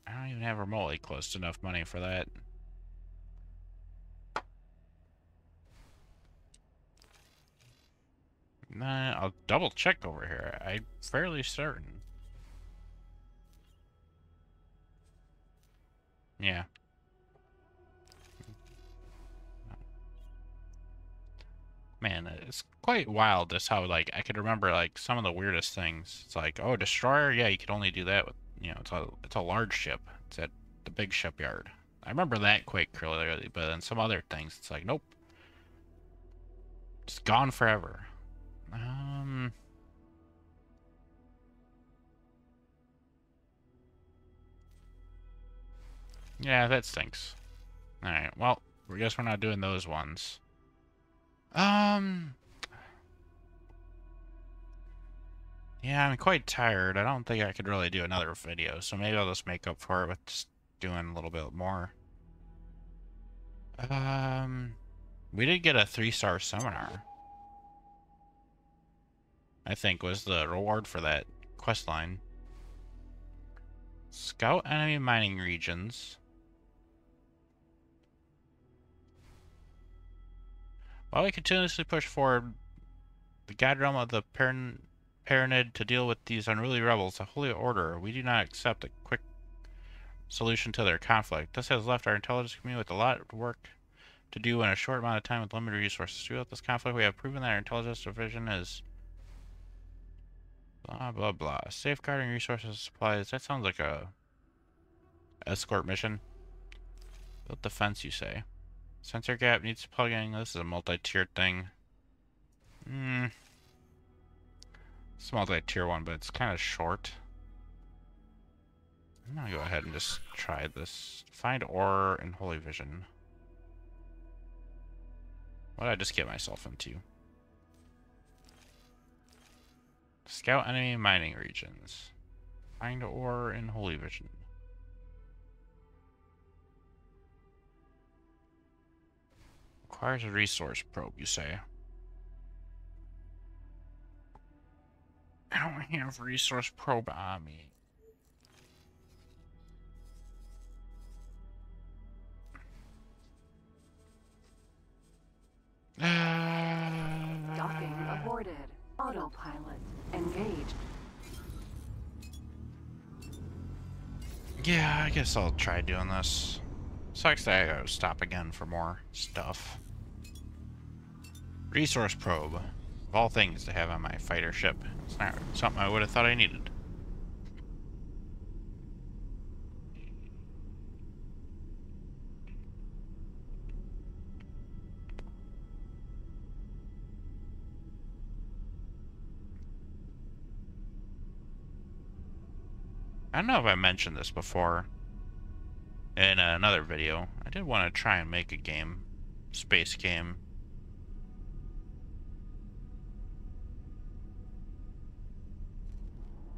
I don't even have remotely close to enough money for that. Nah, I'll double check over here. I'm fairly certain. Yeah. Man, it's quite wild just how, like, I could remember, like, some of the weirdest things. It's like, oh, destroyer? Yeah, you could only do that with, you know, it's a large ship. It's at the big shipyard. I remember that quite clearly, but then some other things, it's like, nope. It's gone forever. Yeah, that stinks. Alright, well, I guess we're not doing those ones. Yeah, I'm quite tired. I don't think I could really do another video, so maybe I'll just make up for it with just doing a little bit more. We did get a 3-star seminar. I think was the reward for that quest line. Scout enemy mining regions. While we continuously push forward the god realm of the Paranid to deal with these unruly rebels, the Holy Order, we do not accept a quick solution to their conflict. This has left our intelligence community with a lot of work to do in a short amount of time with limited resources. Throughout this conflict, we have proven that our intelligence division is blah blah blah. Safeguarding resources and supplies. That sounds like a escort mission. Build defense, you say. Sensor gap needs plugging. This is a multi-tiered thing. It's a multi-tier one, but it's kind of short. I'm gonna go ahead and just try this. Find ore in Holy Vision. What did I just get myself into? Scout enemy mining regions. Find ore in Holy Vision. Requires a resource probe, you say? I don't have resource probe on me.
Docking aborted. Autopilot engaged.
Yeah, I guess I'll try doing this. Sucks that I gotta stop again for more stuff. Resource probe. Of all things to have on my fighter ship. It's not something I would have thought I needed. I don't know if I mentioned this before in another video. I did want to try and make a game. Space game.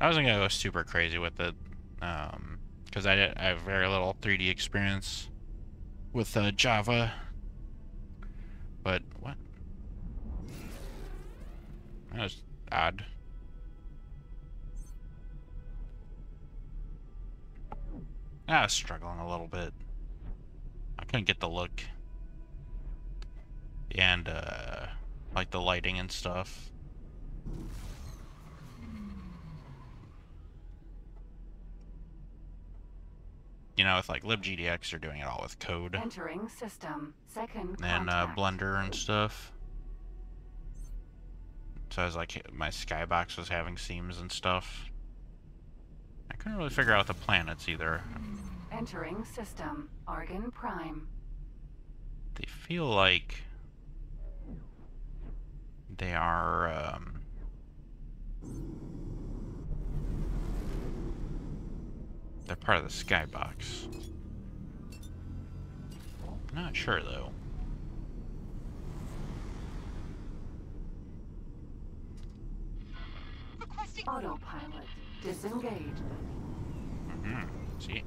I wasn't gonna go super crazy with it, because I have very little 3D experience with Java. But what? That was odd. I was struggling a little bit. I couldn't get the look. And, like the lighting and stuff. You know, with like libgdx, you're doing it all with code.
Entering system. Second
And
contact.
Blender and stuff. So I was like, my skybox was having seams and stuff. I couldn't really figure out the planets either.
Entering system. Argon Prime.
They feel like they are, they're part of the skybox. Not sure, though.
Requesting
Autopilot. Disengaged.
See?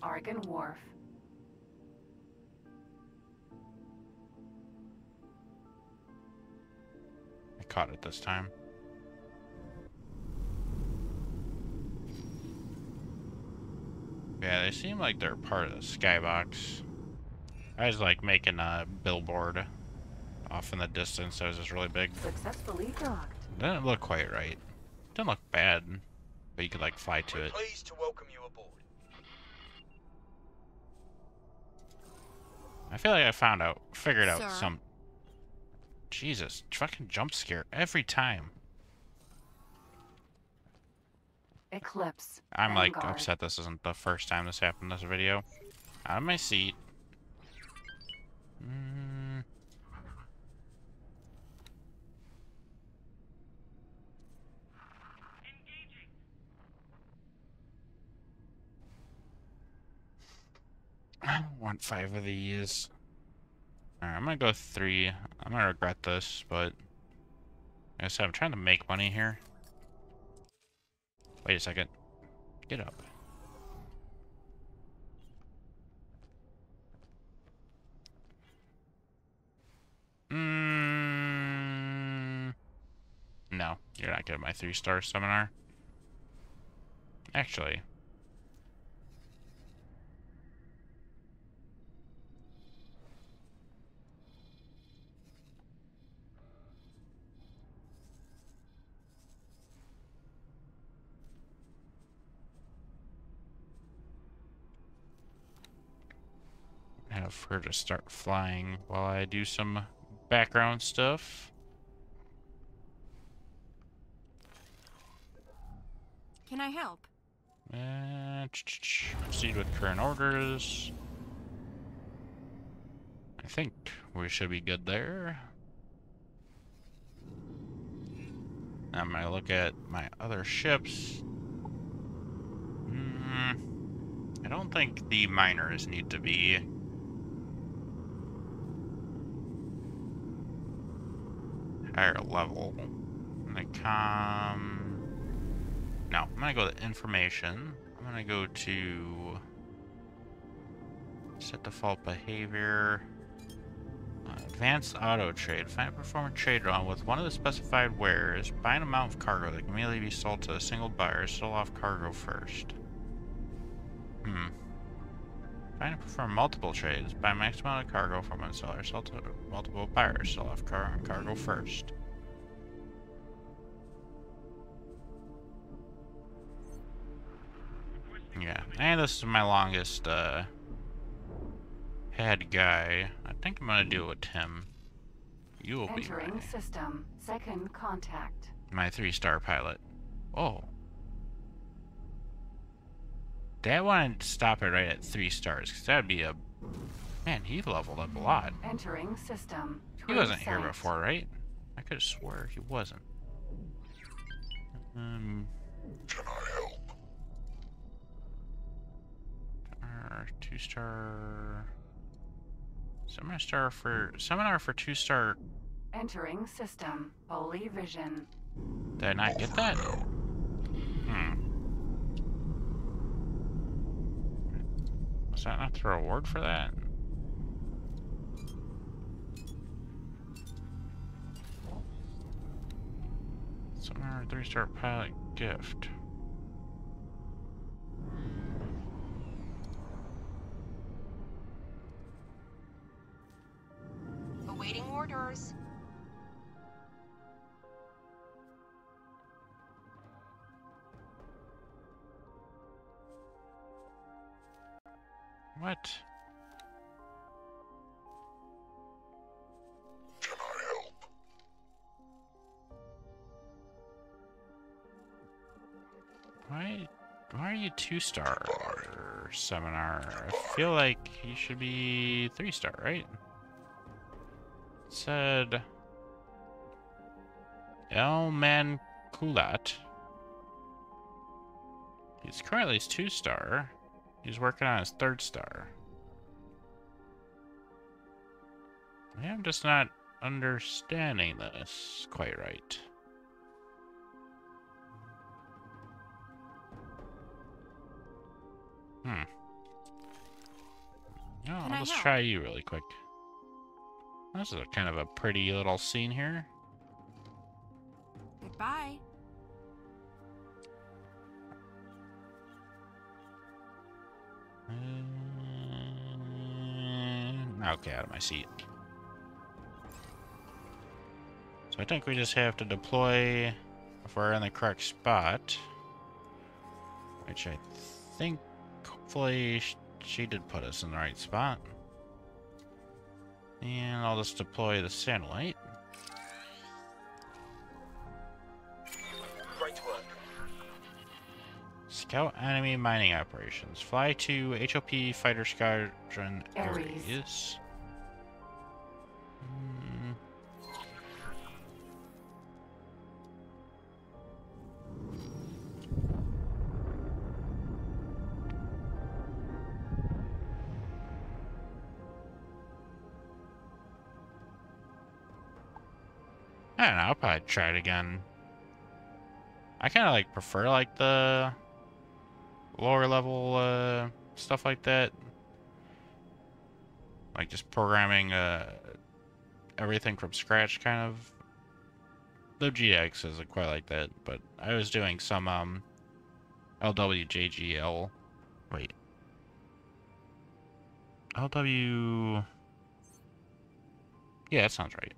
Argon Wharf.
I caught it this time. Yeah, they seem like they're part of the skybox. I was like making a billboard off in the distance that was just really big.
Successfully docked.
Didn't look quite right. Didn't look bad, but you could like fly to
We're
it.
pleased to welcome you aboard.
I feel like I figured out
Sir?
some. Jesus, fucking jump scare every time.
Eclipse.
I'm like
Vanguard.
upset this isn't the first time this happened in this video. Out of my seat. 5 of these. Alright, I'm gonna go 3. I'm gonna regret this, but like I said, I'm trying to make money here. Wait a second. Get up. No, you're not getting my 3-star seminar. Actually. Have her to start flying while I do some background stuff.
Can I help?
Proceed with current orders. I think we should be good there. I'm gonna look at my other ships. I don't think the miners need to be higher level. I'm gonna no, I'm gonna go to information. I'm gonna go to set default behavior. Advanced auto trade. Find a perform a trade run with one of the specified wares. Buy an amount of cargo that can immediately be sold to a single buyer. Sell off cargo first. Find and perform multiple trades. Buy max amount of cargo from one seller. Sell to multiple buyers. Sell off cargo first. Yeah, and this is my longest head guy. I think I'm gonna do it with him. You will be
Entering system. Second contact.
my 3-star pilot. Oh. That one, stop it right at 3 stars, because that'd be a... Man, he leveled up a lot.
Entering system.
He wasn't here
Site.
before, right? I could have swore he wasn't.
Can I help?
2-star... Seminar for 2-star...
Entering system. Holy vision.
Did I not get that? Was that not the reward for that? Seminar 3-star pilot gift.
Awaiting orders.
What?
Can I help?
Why are you 2-star seminar? I feel like you should be 3-star, right? It said El Manculat. He's currently 2-star. He's working on his 3rd-star. I'm just not understanding this quite right. No, I'll just try you really quick. This is a kind of a pretty little scene here.
Goodbye.
Okay, out of my seat. So I think we just have to deploy if we're in the correct spot. Which I think, hopefully, she did put us in the right spot. And I'll just deploy the satellite.
Great work.
Scout enemy mining operations. Fly to HOP Fighter Squadron
Ares.
Ares. I don't know, I'll probably try it again. I kind of like prefer like the lower level stuff like that. Like just programming everything from scratch kind of. The GX isn't quite like that, but I was doing some LWJGL. Wait. LW. Yeah, that sounds right.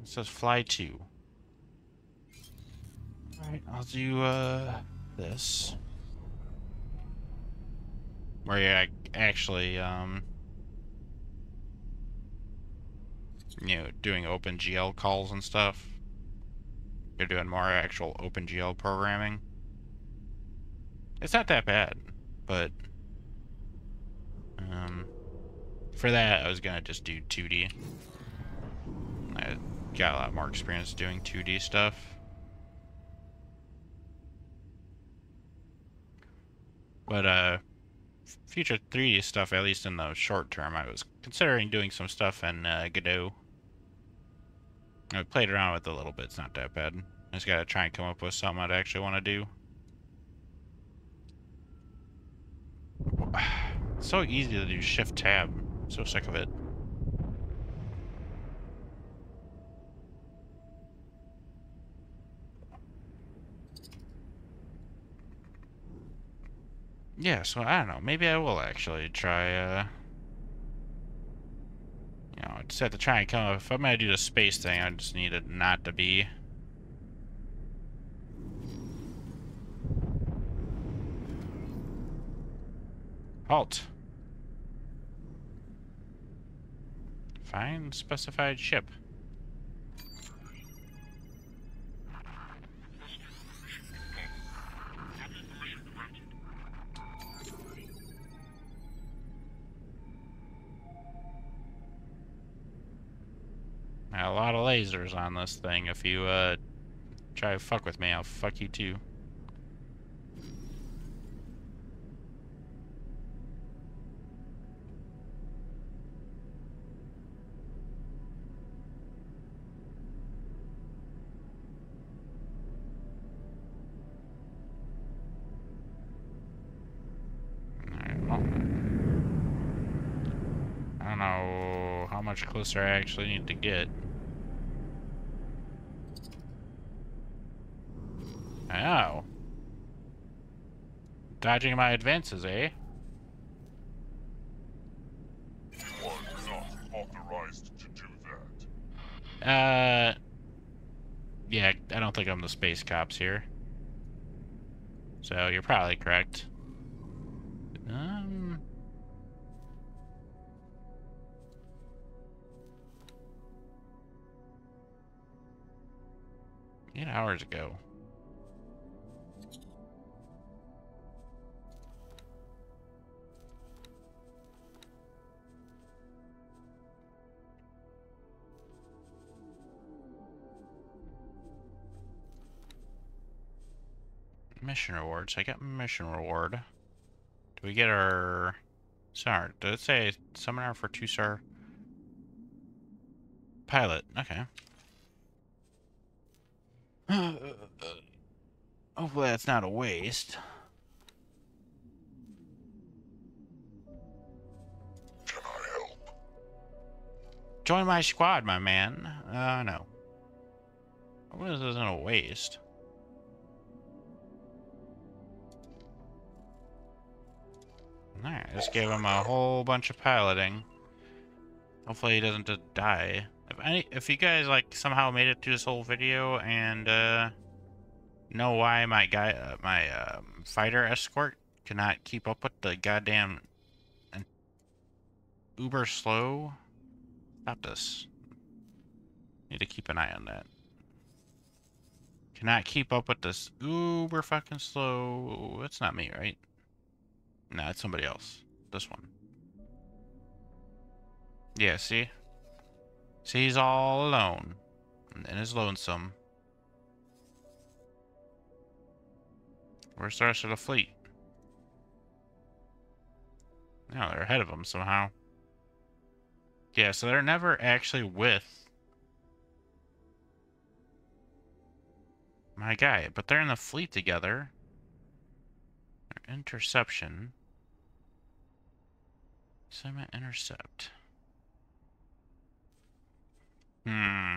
It says fly 2. Alright, I'll do this. Where you're actually you know, doing OpenGL calls and stuff. You're doing more actual OpenGL programming. It's not that bad, but for that I was gonna just do 2D. I got a lot more experience doing 2D stuff. But future 3D stuff, at least in the short term, I was considering doing some stuff in Godot. I played around with it a little bit, it's not that bad. I just gotta try and come up with something I'd actually want to do. It's so easy to do Shift Tab. I'm so sick of it. Yeah, so I don't know. Maybe I will actually try, you know, I just have to try and come up. If I'm gonna do the space thing, I just need it not to be. Halt. Find specified ship. A lot of lasers on this thing. If you try to fuck with me, I'll fuck you too. Alright, well, I don't know how much closer I actually need to get. Oh. Dodging my advances, eh?
You are not authorized to do that.
Yeah, I don't think I'm the space cops here. So you're probably correct. 8 hours ago. Mission rewards. I got mission reward. Do we get our... Sorry, did it say seminar for 2-star pilot? Okay. Hopefully that's not a waste.
Can I help?
Join my squad, my man. No. Hopefully this isn't a waste. Alright, just give him a whole bunch of piloting. Hopefully he doesn't just die. If you guys like somehow made it through this whole video and know why my fighter escort cannot keep up with the goddamn uber slow, stop this. Need to keep an eye on that. Cannot keep up with this uber fucking slow. That's not me, right? No, it's somebody else. This one. Yeah, see? See, he's all alone. And is lonesome. Where's the rest of the fleet? No, they're ahead of him somehow. Yeah, so they're never actually with my guy, but they're in the fleet together. Interception. Semi-intercept. Hmm.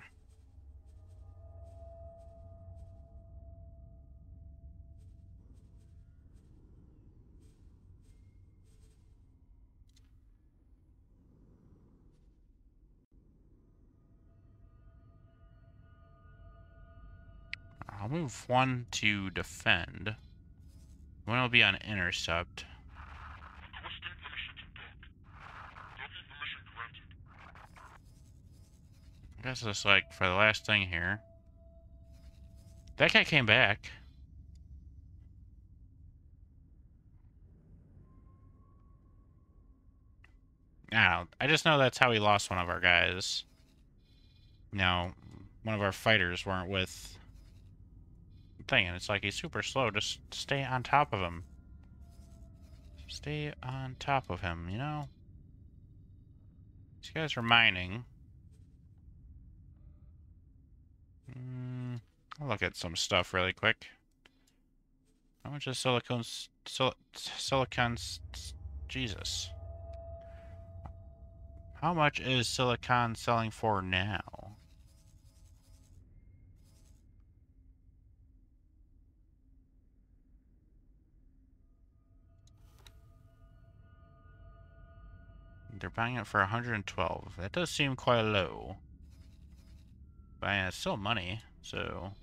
I'll move one to defend. One will be on intercept.
Requesting permission to dock. Docking permission granted.
I guess it's like for the last thing here. That guy came back. I just know that's how we lost one of our guys. No, one of our fighters weren't with the thing, and it's like he's super slow. Just stay on top of him. Stay on top of him, you know? These guys are mining. I'll look at some stuff really quick. How much is silicon's Jesus. How much is silicon selling for now? They're buying it for 112. That does seem quite low. But yeah, it's still money, so...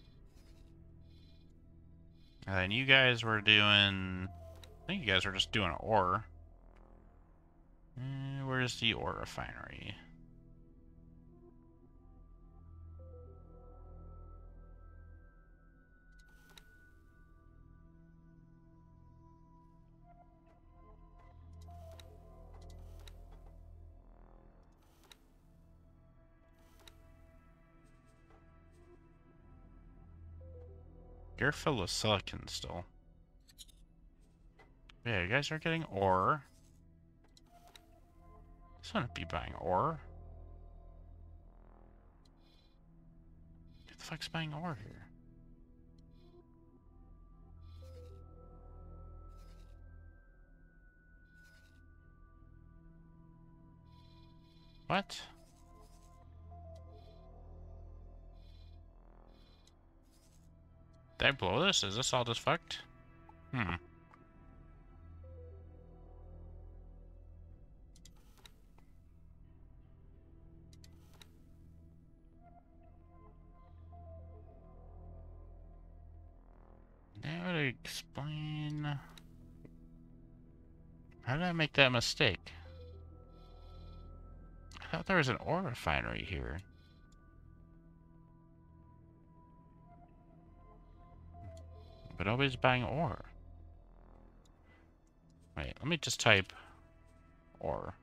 And you guys were doing... I think you guys were just doing ore. Where's the ore refinery? You're full of silicon still. Yeah, you guys are getting ore. This wouldn't be buying ore. Who the fuck's buying ore here? What? Did I blow this? Is this all just fucked? Hmm. That would explain... How did I make that mistake? I thought there was an ore refinery here. but nobody's buying ore. Wait, let me just type ore.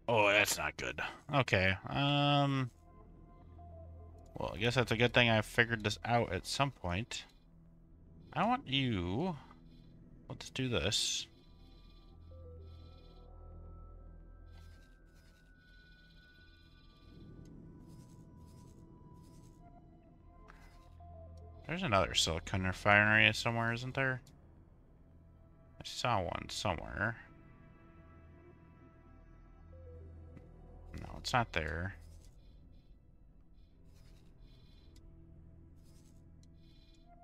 Oh, that's not good. Okay, well, I guess that's a good thing I figured this out at some point. I want you... Let's do this. There's another silicon refinery somewhere, isn't there? I saw one somewhere. No, it's not there.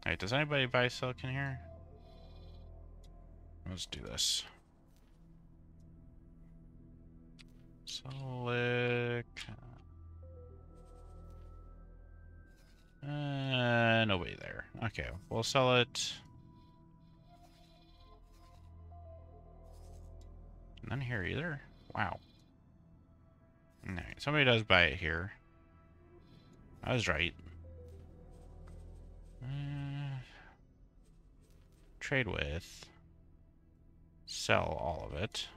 Hey, does anybody buy silicon here? Let's do this. Silicon. Nobody there. Okay, we'll sell it. None here either. Wow. Alright, somebody does buy it here. I was right. Trade with. Sell all of it.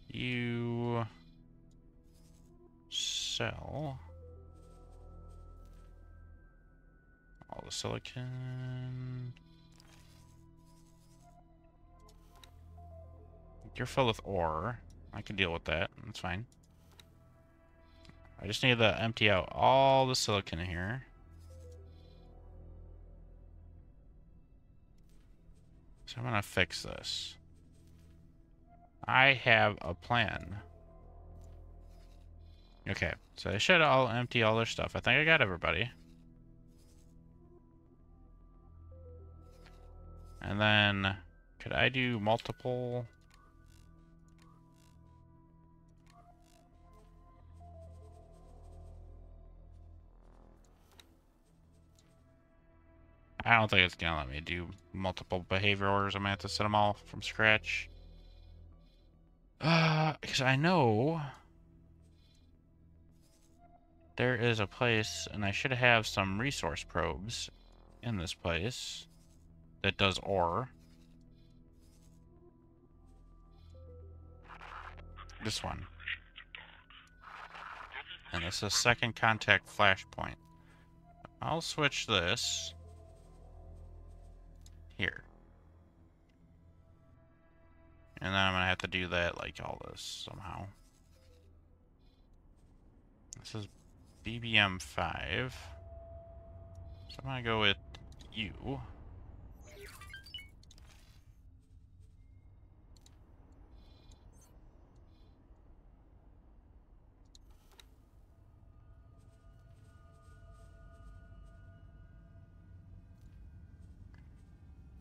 You sell all the silicon. You're filled with ore. I can deal with that. That's fine. I just need to empty out all the silicon here. So I'm gonna fix this. I have a plan. Okay, so they should all empty all their stuff. I think I got everybody. And then, could I do multiple? I don't think it's gonna let me do multiple behavior orders. I'm gonna have to set them all from scratch. Because I know there is a place, and I should have some resource probes in this place that does ore. This one. And this is second contact flashpoint. I'll switch this here. And then I'm gonna have to do that like all this somehow. This is BBM5. So I'm gonna go with you.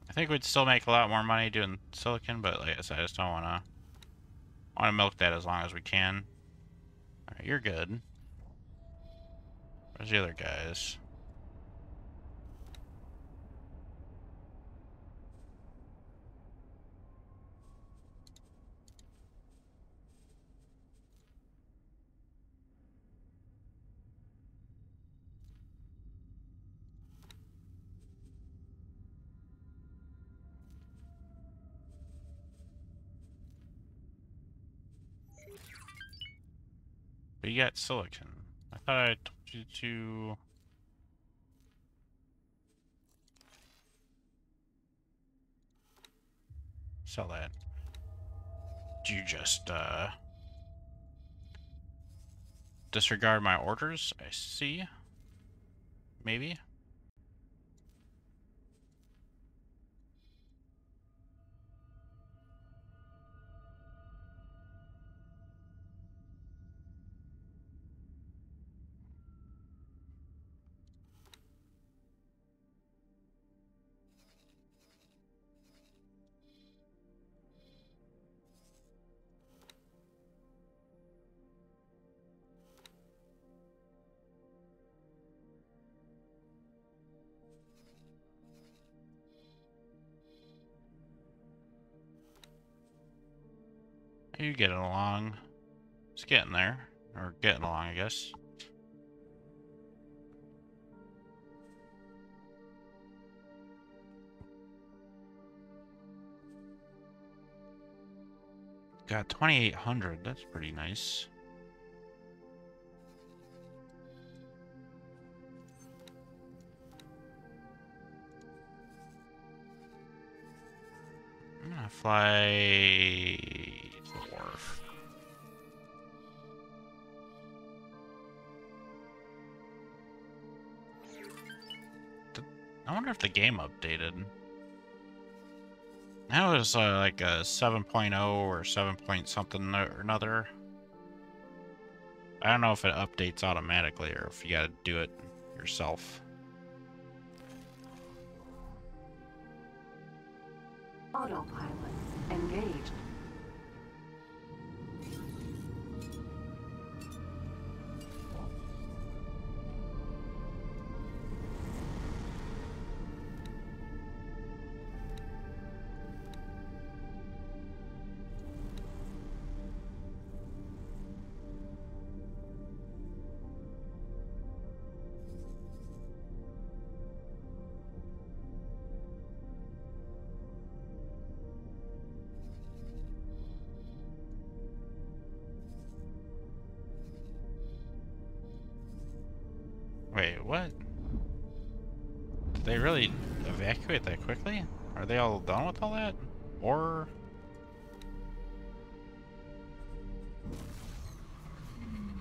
I think we'd still make a lot more money doing silicon, but like I said, I just don't wanna milk that as long as we can. Alright, you're good. Where's the other guys? But you got silicon. I thought I told you to... sell that. Do you just, disregard my orders? I see. Maybe? You getting along? It's getting there. Or getting along, I guess. Got 2,800. That's pretty nice. I'm gonna fly to the wharf. I wonder if the game updated. That was like a 7.0 or 7 point something or another. I don't know if it updates automatically or if you gotta do it yourself.
Autopilot engaged.
Wait, what? Did they really evacuate that quickly? Are they all done with all that? Or...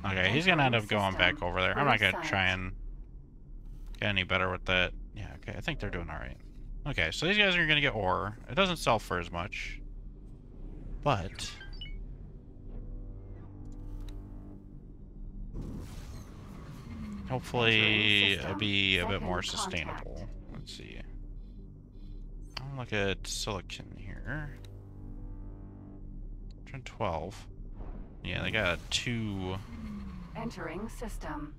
Okay, he's gonna end up going back over there. I'm not gonna try and get any better with that. Yeah, okay, I think they're doing alright. Okay, so these guys are gonna get ore. It doesn't sell for as much. But... hopefully it'll be a bit more sustainable. Let's see. I'll look at silicon here. Turn 12. Yeah, they got two
Entering system.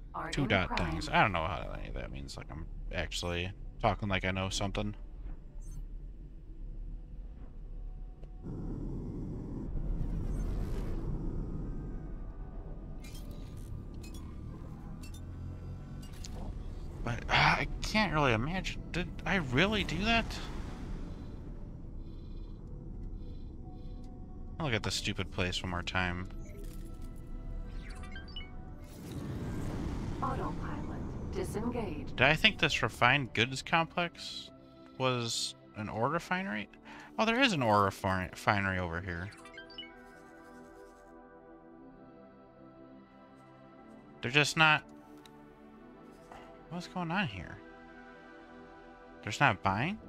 dot things. I don't know how any of that means. Like I'm actually talking like I know something. But I can't really imagine. Did I really do that? I'll look at this stupid place one more time.
Autopilot disengaged.
Did I think this refined goods complex was an ore refinery? Oh, there is an ore refinery over here. They're just not... What's going on here? They're just not buying?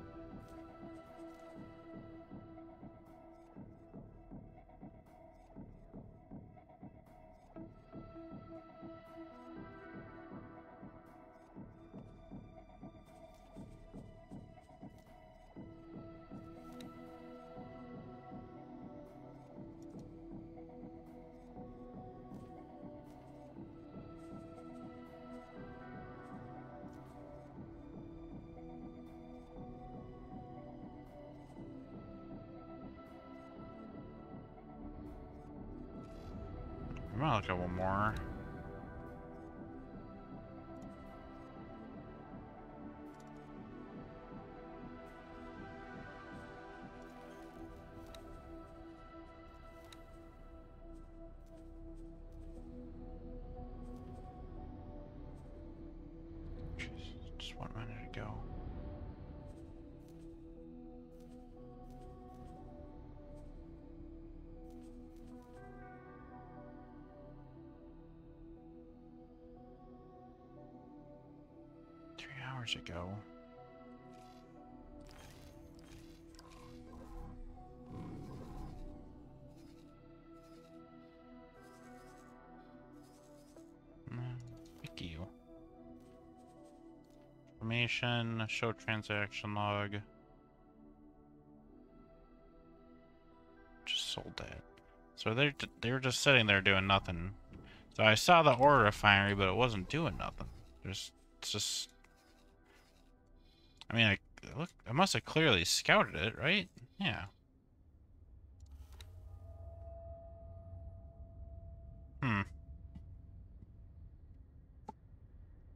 I'm gonna look at one more. Jeez, just 1 minute ago. Ago. Thank you. Information, show transaction log. Just sold that. So they were just sitting there doing nothing. So I saw the ore refinery, but it wasn't doing nothing. It's just. I mean, I must have clearly scouted it, right? Yeah.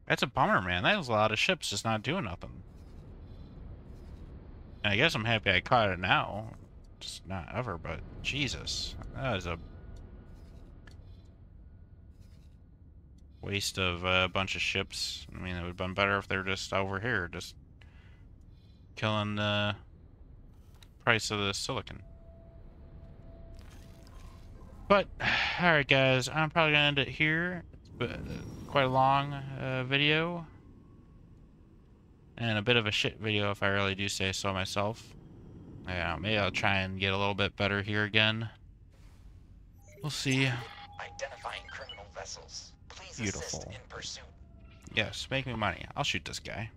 That's a bummer, man. That was a lot of ships just not doing nothing. And I guess I'm happy I caught it now. Just not ever, but Jesus. That was a waste of a bunch of ships. I mean, it would have been better if they were just over here, just killing the price of the silicon. But, alright guys, I'm probably going to end it here. It's quite a long video. And a bit of a shit video if I really do say so myself. Yeah, maybe I'll try and get a little bit better here again. We'll see.
Identifying criminal vessels. Please
Beautiful.
assist in pursuit.
Yes, make me money. I'll shoot this guy.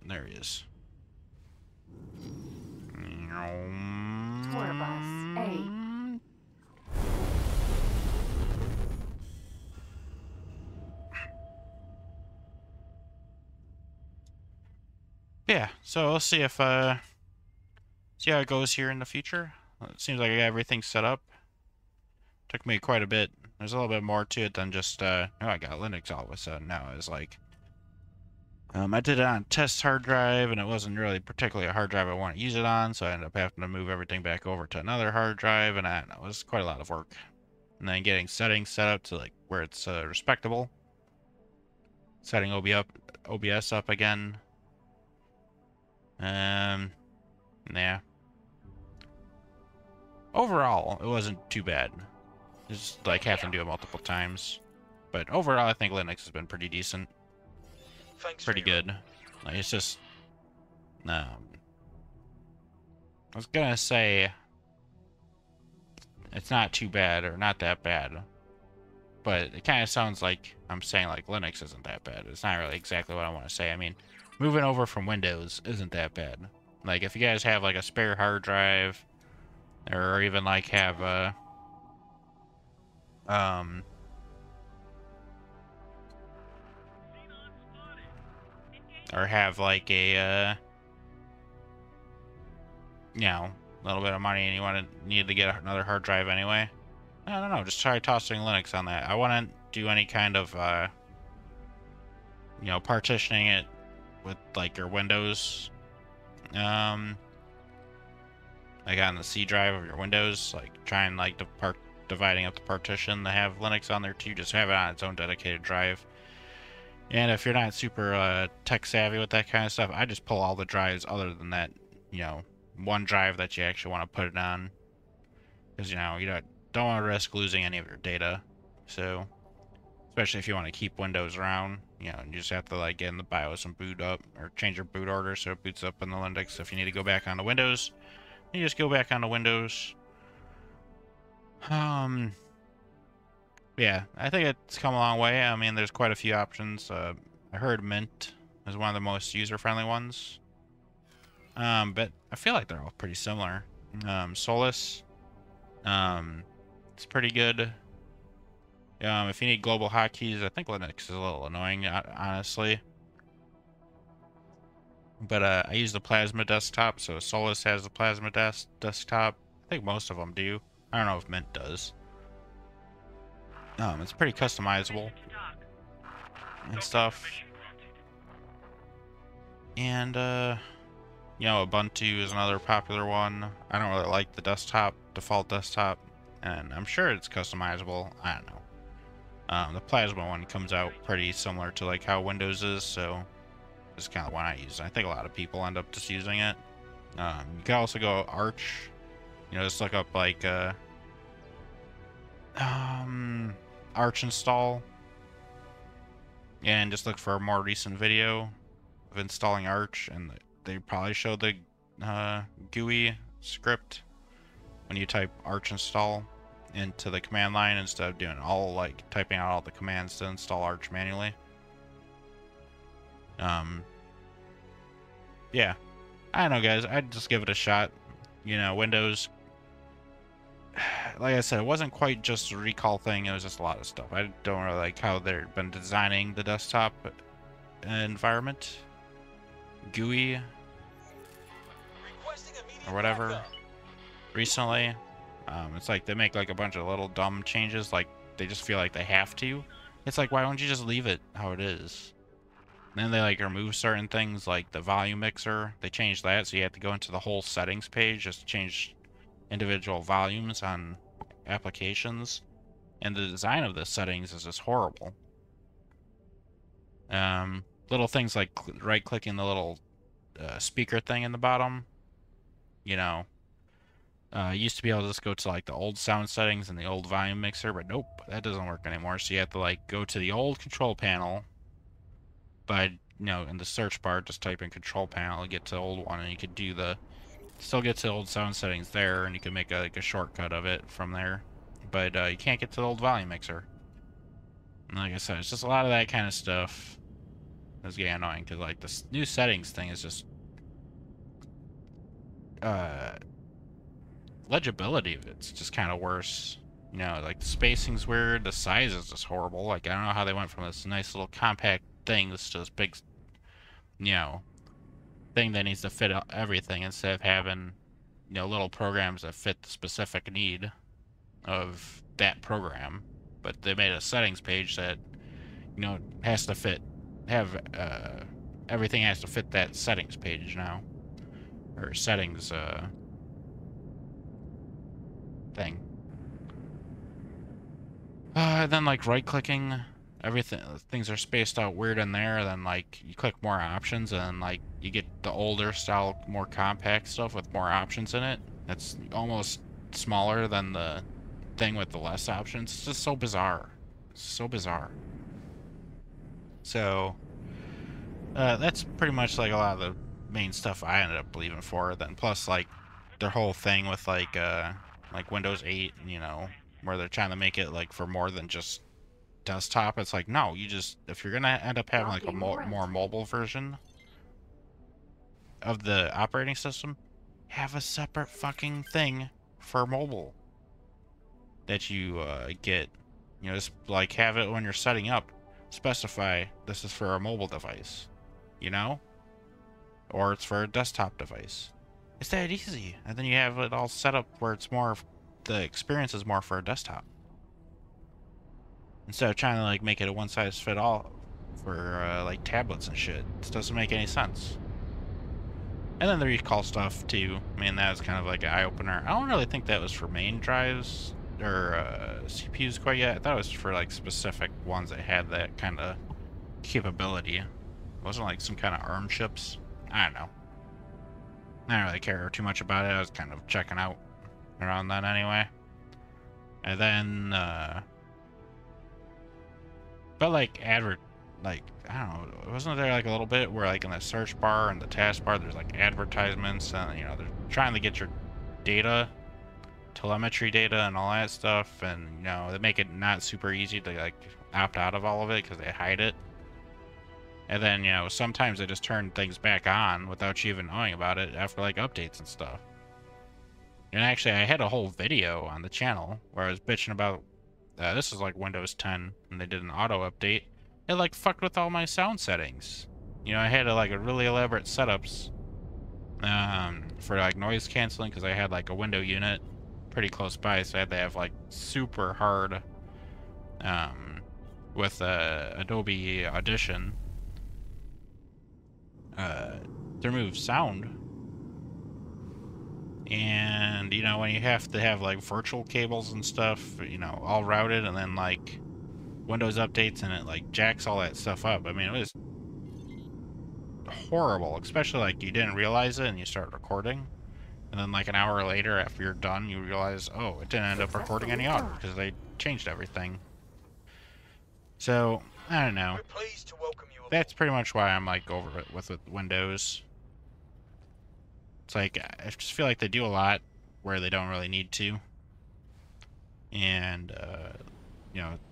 There he is.
Tour bus A.
Yeah, so we'll see if see how it goes here in the future. It seems like I got everything set up. Took me quite a bit. There's a little bit more to it than just oh, I got Linux all of a sudden. Now it's like I did it on test hard drive, and it wasn't really particularly a hard drive I want to use it on, so I ended up having to move everything back over to another hard drive, and I don't know, it was quite a lot of work. And then getting settings set up to like where it's respectable. Setting OBS up again. Yeah. Overall, it wasn't too bad. Just like having to do it multiple times. But overall, I think Linux has been pretty decent.
Thanks
Pretty
for your-
good. Like, it's just... I was gonna say... It's not too bad, or not that bad. But it kind of sounds like I'm saying, like, Linux isn't that bad. It's not really exactly what I want to say. I mean, moving over from Windows isn't that bad. Like, if you guys have, like, a spare hard drive, or even, like, have a... or have, like, a, you know, a little bit of money and you need to get another hard drive anyway. I don't know, just try tossing Linux on that. I wouldn't do any kind of, you know, partitioning it with, like, your Windows, like on the C drive of your Windows, like, trying, like, dividing up the partition to have Linux on there too, just have it on its own dedicated drive. And if you're not super tech savvy with that kind of stuff, I just pull all the drives other than that, you know, one drive that you actually want to put it on. Because, you know, you don't want to risk losing any of your data. So, especially if you want to keep Windows around, you know, you just have to, like, get in the BIOS and boot up, or change your boot order so it boots up in the Linux. If you need to go back onto Windows, you just go back onto Windows. Yeah, I think it's come a long way. I mean, there's quite a few options. I heard Mint is one of the most user-friendly ones. But I feel like they're all pretty similar. Solus, it's pretty good. If you need global hotkeys, I think Linux is a little annoying, honestly. But I use the Plasma desktop, so Solus has the Plasma desktop. I think most of them do. I don't know if Mint does. It's pretty customizable and stuff. And, you know, Ubuntu is another popular one. I don't really like the default desktop, and I'm sure it's customizable. I don't know. The Plasma one comes out pretty similar to, like, how Windows is, so it's kind of the one I use. I think a lot of people end up just using it. You can also go Arch. You know, just look up, like, Arch install, and just look for a more recent video of installing Arch, and they probably show the GUI script when you type Arch install into the command line instead of doing all, like, typing out all the commands to install Arch manually. Yeah, I don't know, guys. I'd just give it a shot. You know, Windows, like I said, it wasn't quite just a recall thing. It was just a lot of stuff. I don't really like how they've been designing the desktop environment, GUI, or whatever, recently. It's like they make, like, a bunch of little dumb changes, like they just feel like they have to. It's like, why don't you just leave it how it is? And then they like remove certain things like the volume mixer. They changed that, so you have to go into the whole settings page just to change individual volumes on applications. And the design of the settings is just horrible. Little things like right-clicking the little speaker thing in the bottom. You know, used to be able to just go to like the old sound settings and the old volume mixer, but nope, that doesn't work anymore. So you have to like go to the old control panel by, in the search bar, just type in control panel and get to the old one, and you could do still get to the old sound settings there, and you can make like a shortcut of it from there. But you can't get to the old volume mixer. And like I said, it's just a lot of that kind of stuff that's getting annoying, because like this new settings thing is just legibility of it's just kind of worse. Like the spacing's weird, the size is just horrible. Like I don't know how they went from this nice little compact thing to this big, thing that needs to fit everything, instead of having, little programs that fit the specific need of that program. But they made a settings page that, has to everything has to fit that settings page now. Or settings, thing. Then like right-clicking, things are spaced out weird in there. Then like you click more options, and then like you get the older style, more compact stuff with more options in it. That's almost smaller than the thing with the less options. It's just so bizarre. So bizarre. So that's pretty much like a lot of the main stuff I ended up leaving for. Then plus like their whole thing with like Windows 8, where they're trying to make it like for more than just desktop. It's like, no, if you're gonna end up having like a more mobile version of the operating system, have a separate fucking thing for mobile that you get. Just like have it when you're setting up, specify this is for a mobile device, or it's for a desktop device. It's that easy, and then you have it all set up where it's more, the experience is more for a desktop, instead of trying to like make it a one-size-fit-all for like tablets and shit. This doesn't make any sense. And then the recall stuff too. I mean, that was kind of like an eye-opener. I don't really think that was for main drives or CPUs quite yet. I thought it was for like specific ones that had that kind of capability. It wasn't like some kind of ARM chips. I don't know. I didn't really care too much about it. I was kind of checking out around then anyway. And then, but like I don't know, wasn't there like a little bit where like in the search bar and the taskbar there's like advertisements, and they're trying to get your data, telemetry data and all that stuff, and they make it not super easy to like opt out of all of it because they hide it. And then sometimes they just turn things back on without you even knowing about it after like updates and stuff. And actually I had a whole video on the channel where I was bitching about this is like Windows 10, and they did an auto update. It like fucked with all my sound settings. I had like a really elaborate setups for like noise canceling, because I had like a window unit pretty close by, so I had to have like super hard with Adobe Audition to remove sound. And when you have to have like virtual cables and stuff, all routed, and then like Windows updates, and it like jacks all that stuff up. I mean, it was horrible, especially like you didn't realize it and you start recording, and then like an hour later after you're done you realize, oh, it didn't end up recording any audio because they changed everything. So I don't know, that's pretty much why I'm like over it with Windows. It's like I just feel like they do a lot where they don't really need to, and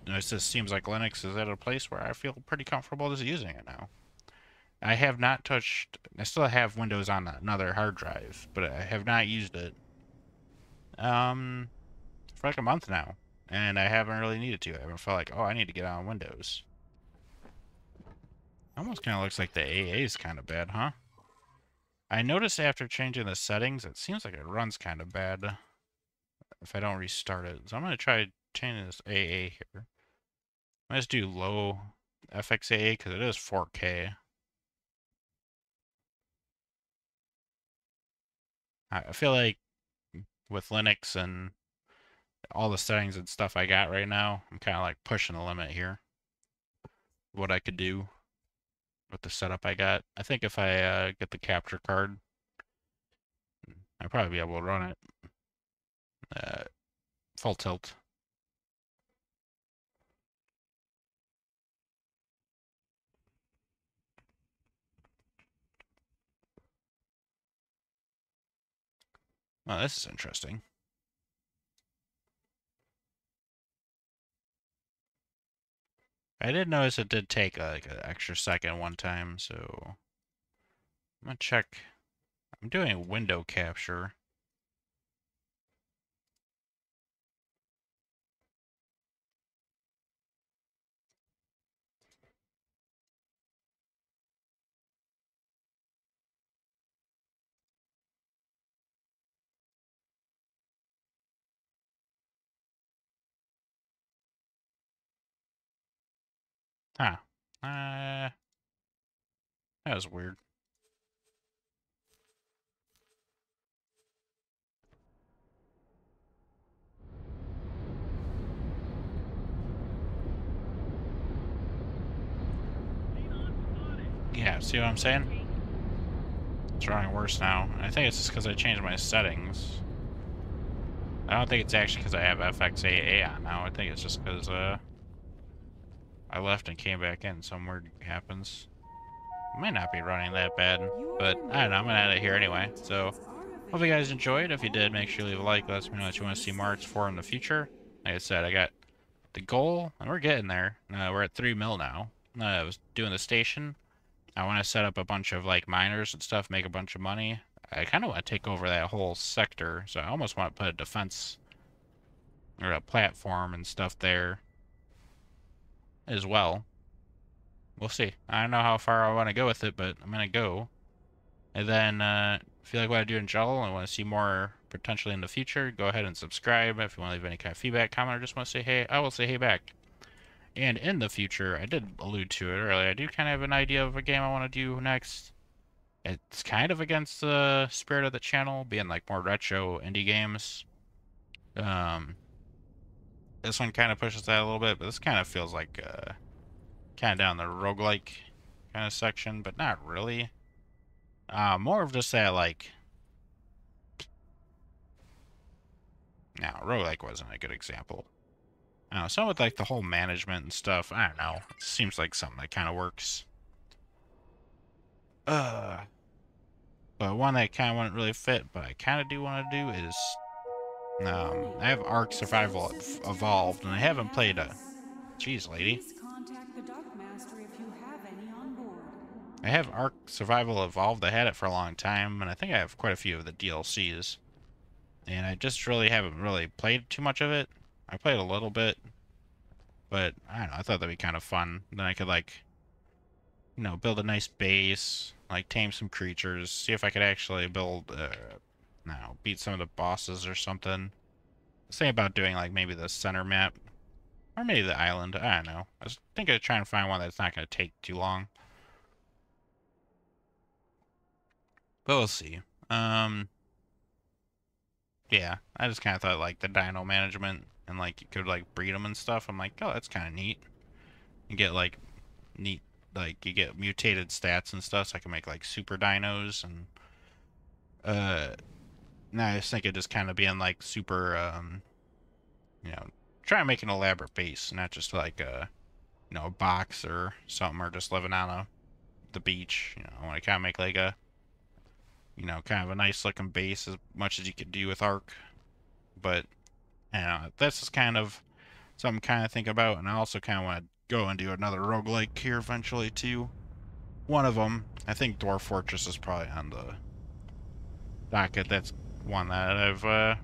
it just seems like Linux is at a place where I feel pretty comfortable just using it now. I have not touched, I still have Windows on another hard drive, but I have not used it for like a month now, and I haven't really needed to. I haven't felt like, oh, I need to get on Windows. Almost kind of looks like the AA is kind of bad, huh? I noticed after changing the settings, it seems like it runs kind of bad if I don't restart it. So I'm going to try obtain this AA here. Let's do low FXAA because it is 4K. I feel like with Linux and all the settings and stuff I got right now, I'm kind of like pushing the limit here. What I could do with the setup I got. I think if I get the capture card, I'll probably be able to run it full tilt. Well, this is interesting. I did notice it did take like an extra second one time, so I'm gonna check. I'm doing window capture. Huh. That was weird. Yeah, see what I'm saying? It's running worse now. I think it's just because I changed my settings. I don't think it's actually because I have FXAA on now. I think it's just because I left and came back in. Some weird happens. It might not be running that bad, but I don't know. I'm gonna end it here anyway. So, hope you guys enjoyed. If you did, make sure you leave a like. Let me know what you want to see more for in the future. Like I said, I got the goal, and we're getting there. We're at 3 mil now. I was doing the station. I want to set up a bunch of like miners and stuff, make a bunch of money. I kind of want to take over that whole sector, so I almost want to put a defense or a platform and stuff there as well. We'll see. I don't know how far I want to go with it, but I'm gonna go. And then, if you like what I do in general and want to see more potentially in the future, go ahead and subscribe. If you want to leave any kind of feedback, comment, or just want to say hey, I will say hey back. And in the future, I did allude to it earlier, I do kind of have an idea of a game I want to do next. It's kind of against the spirit of the channel, being like more retro indie games. This one kind of pushes that a little bit, but this kind of feels like kind of down the roguelike kind of section, but not really. More of just that, like... No, roguelike wasn't a good example. I don't know, some with like the whole management and stuff, I don't know. It seems like something that kind of works. But one that kind of wouldn't really fit, but I kind of do want to do is... I have Ark Survival Evolved, and I haven't played a... Jeez, lady. I have Ark Survival Evolved. I had it for a long time, and I think I have quite a few of the DLCs. And I just really haven't really played too much of it. I played a little bit, but I don't know, I thought that'd be kind of fun. Then I could, like, you know, build a nice base, like tame some creatures, see if I could actually build, beat some of the bosses or something. I was thinking about doing, like, maybe the center map, or maybe the island, I don't know. I was thinking of trying to find one that's not going to take too long. But we'll see. Yeah, I just kind of thought, like, the dino management, and, like, you could, like, breed them and stuff. I'm like, oh, that's kind of neat. You get, like, neat, like, you get mutated stats and stuff, so I can make, like, super dinos, and, now I just think it just kind of being, like, super, you know, try and make an elaborate base, not just, like, a, you know, a box or something, or just living on the beach. You know, I want to kind of make, like, a, you know, kind of a nice looking base as much as you could do with Ark. But, you know, that's just kind of something kind of think about. And I also kind of want to go and do another roguelike here eventually too. One of them, I think Dwarf Fortress is probably on the docket. That's one that I've, I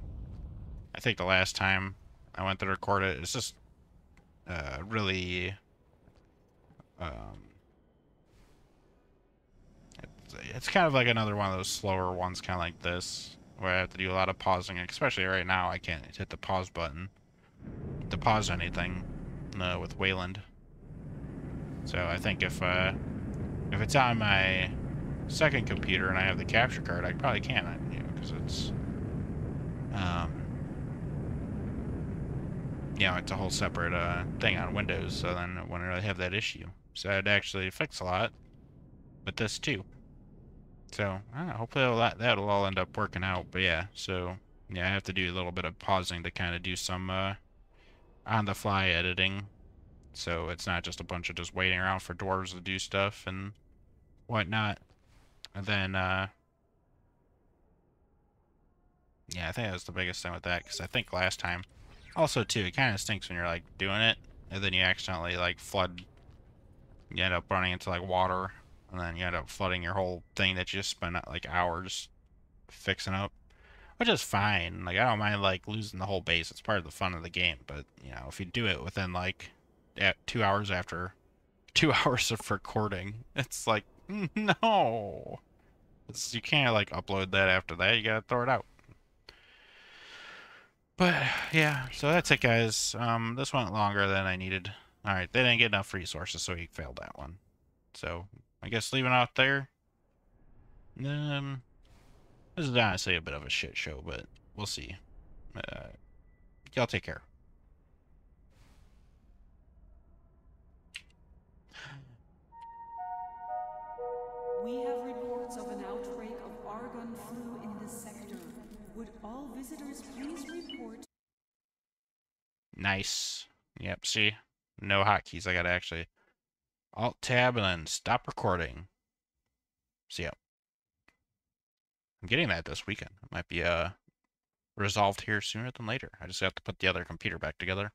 think the last time I went to record it, it's just really, it's kind of like another one of those slower ones, kind of like this, where I have to do a lot of pausing, especially right now. I can't hit the pause button. The pause anything with Wayland. So I think if it's on my second computer and I have the capture card, I probably can, you know, because it's you know, it's a whole separate thing on Windows, so then I wouldn't really have that issue. So I'd actually fix a lot with this too. So I don't know, hopefully that'll all end up working out. But yeah, so yeah, I have to do a little bit of pausing to kind of do some on-the-fly editing. So it's not just a bunch of just waiting around for dwarves to do stuff and whatnot. And then, yeah, I think that's the biggest thing with that, because I think last time, also too, it kind of stinks when you're like doing it, and then you accidentally like flood, you end up running into like water, and then you end up flooding your whole thing that you just spent like hours fixing up. Which is fine. Like, I don't mind, like, losing the whole base. It's part of the fun of the game. But, you know, if you do it within, like, 2 hours after 2 hours of recording, it's like, no. You can't, like, upload that after that. You gotta throw it out. But, yeah. So that's it, guys. This went longer than I needed. Alright, they didn't get enough resources, so he failed that one. So, I guess leaving out there. This is honestly a bit of a shit show, but we'll see. Y'all take care.
We have reports of an outbreak of Argon flu in this sector. Would all visitors please report?
Nice. Yep, see? No hotkeys. I gotta actually Alt-Tab and then stop recording. See ya. I'm getting that this weekend. It might be resolved here sooner than later. I just have to put the other computer back together.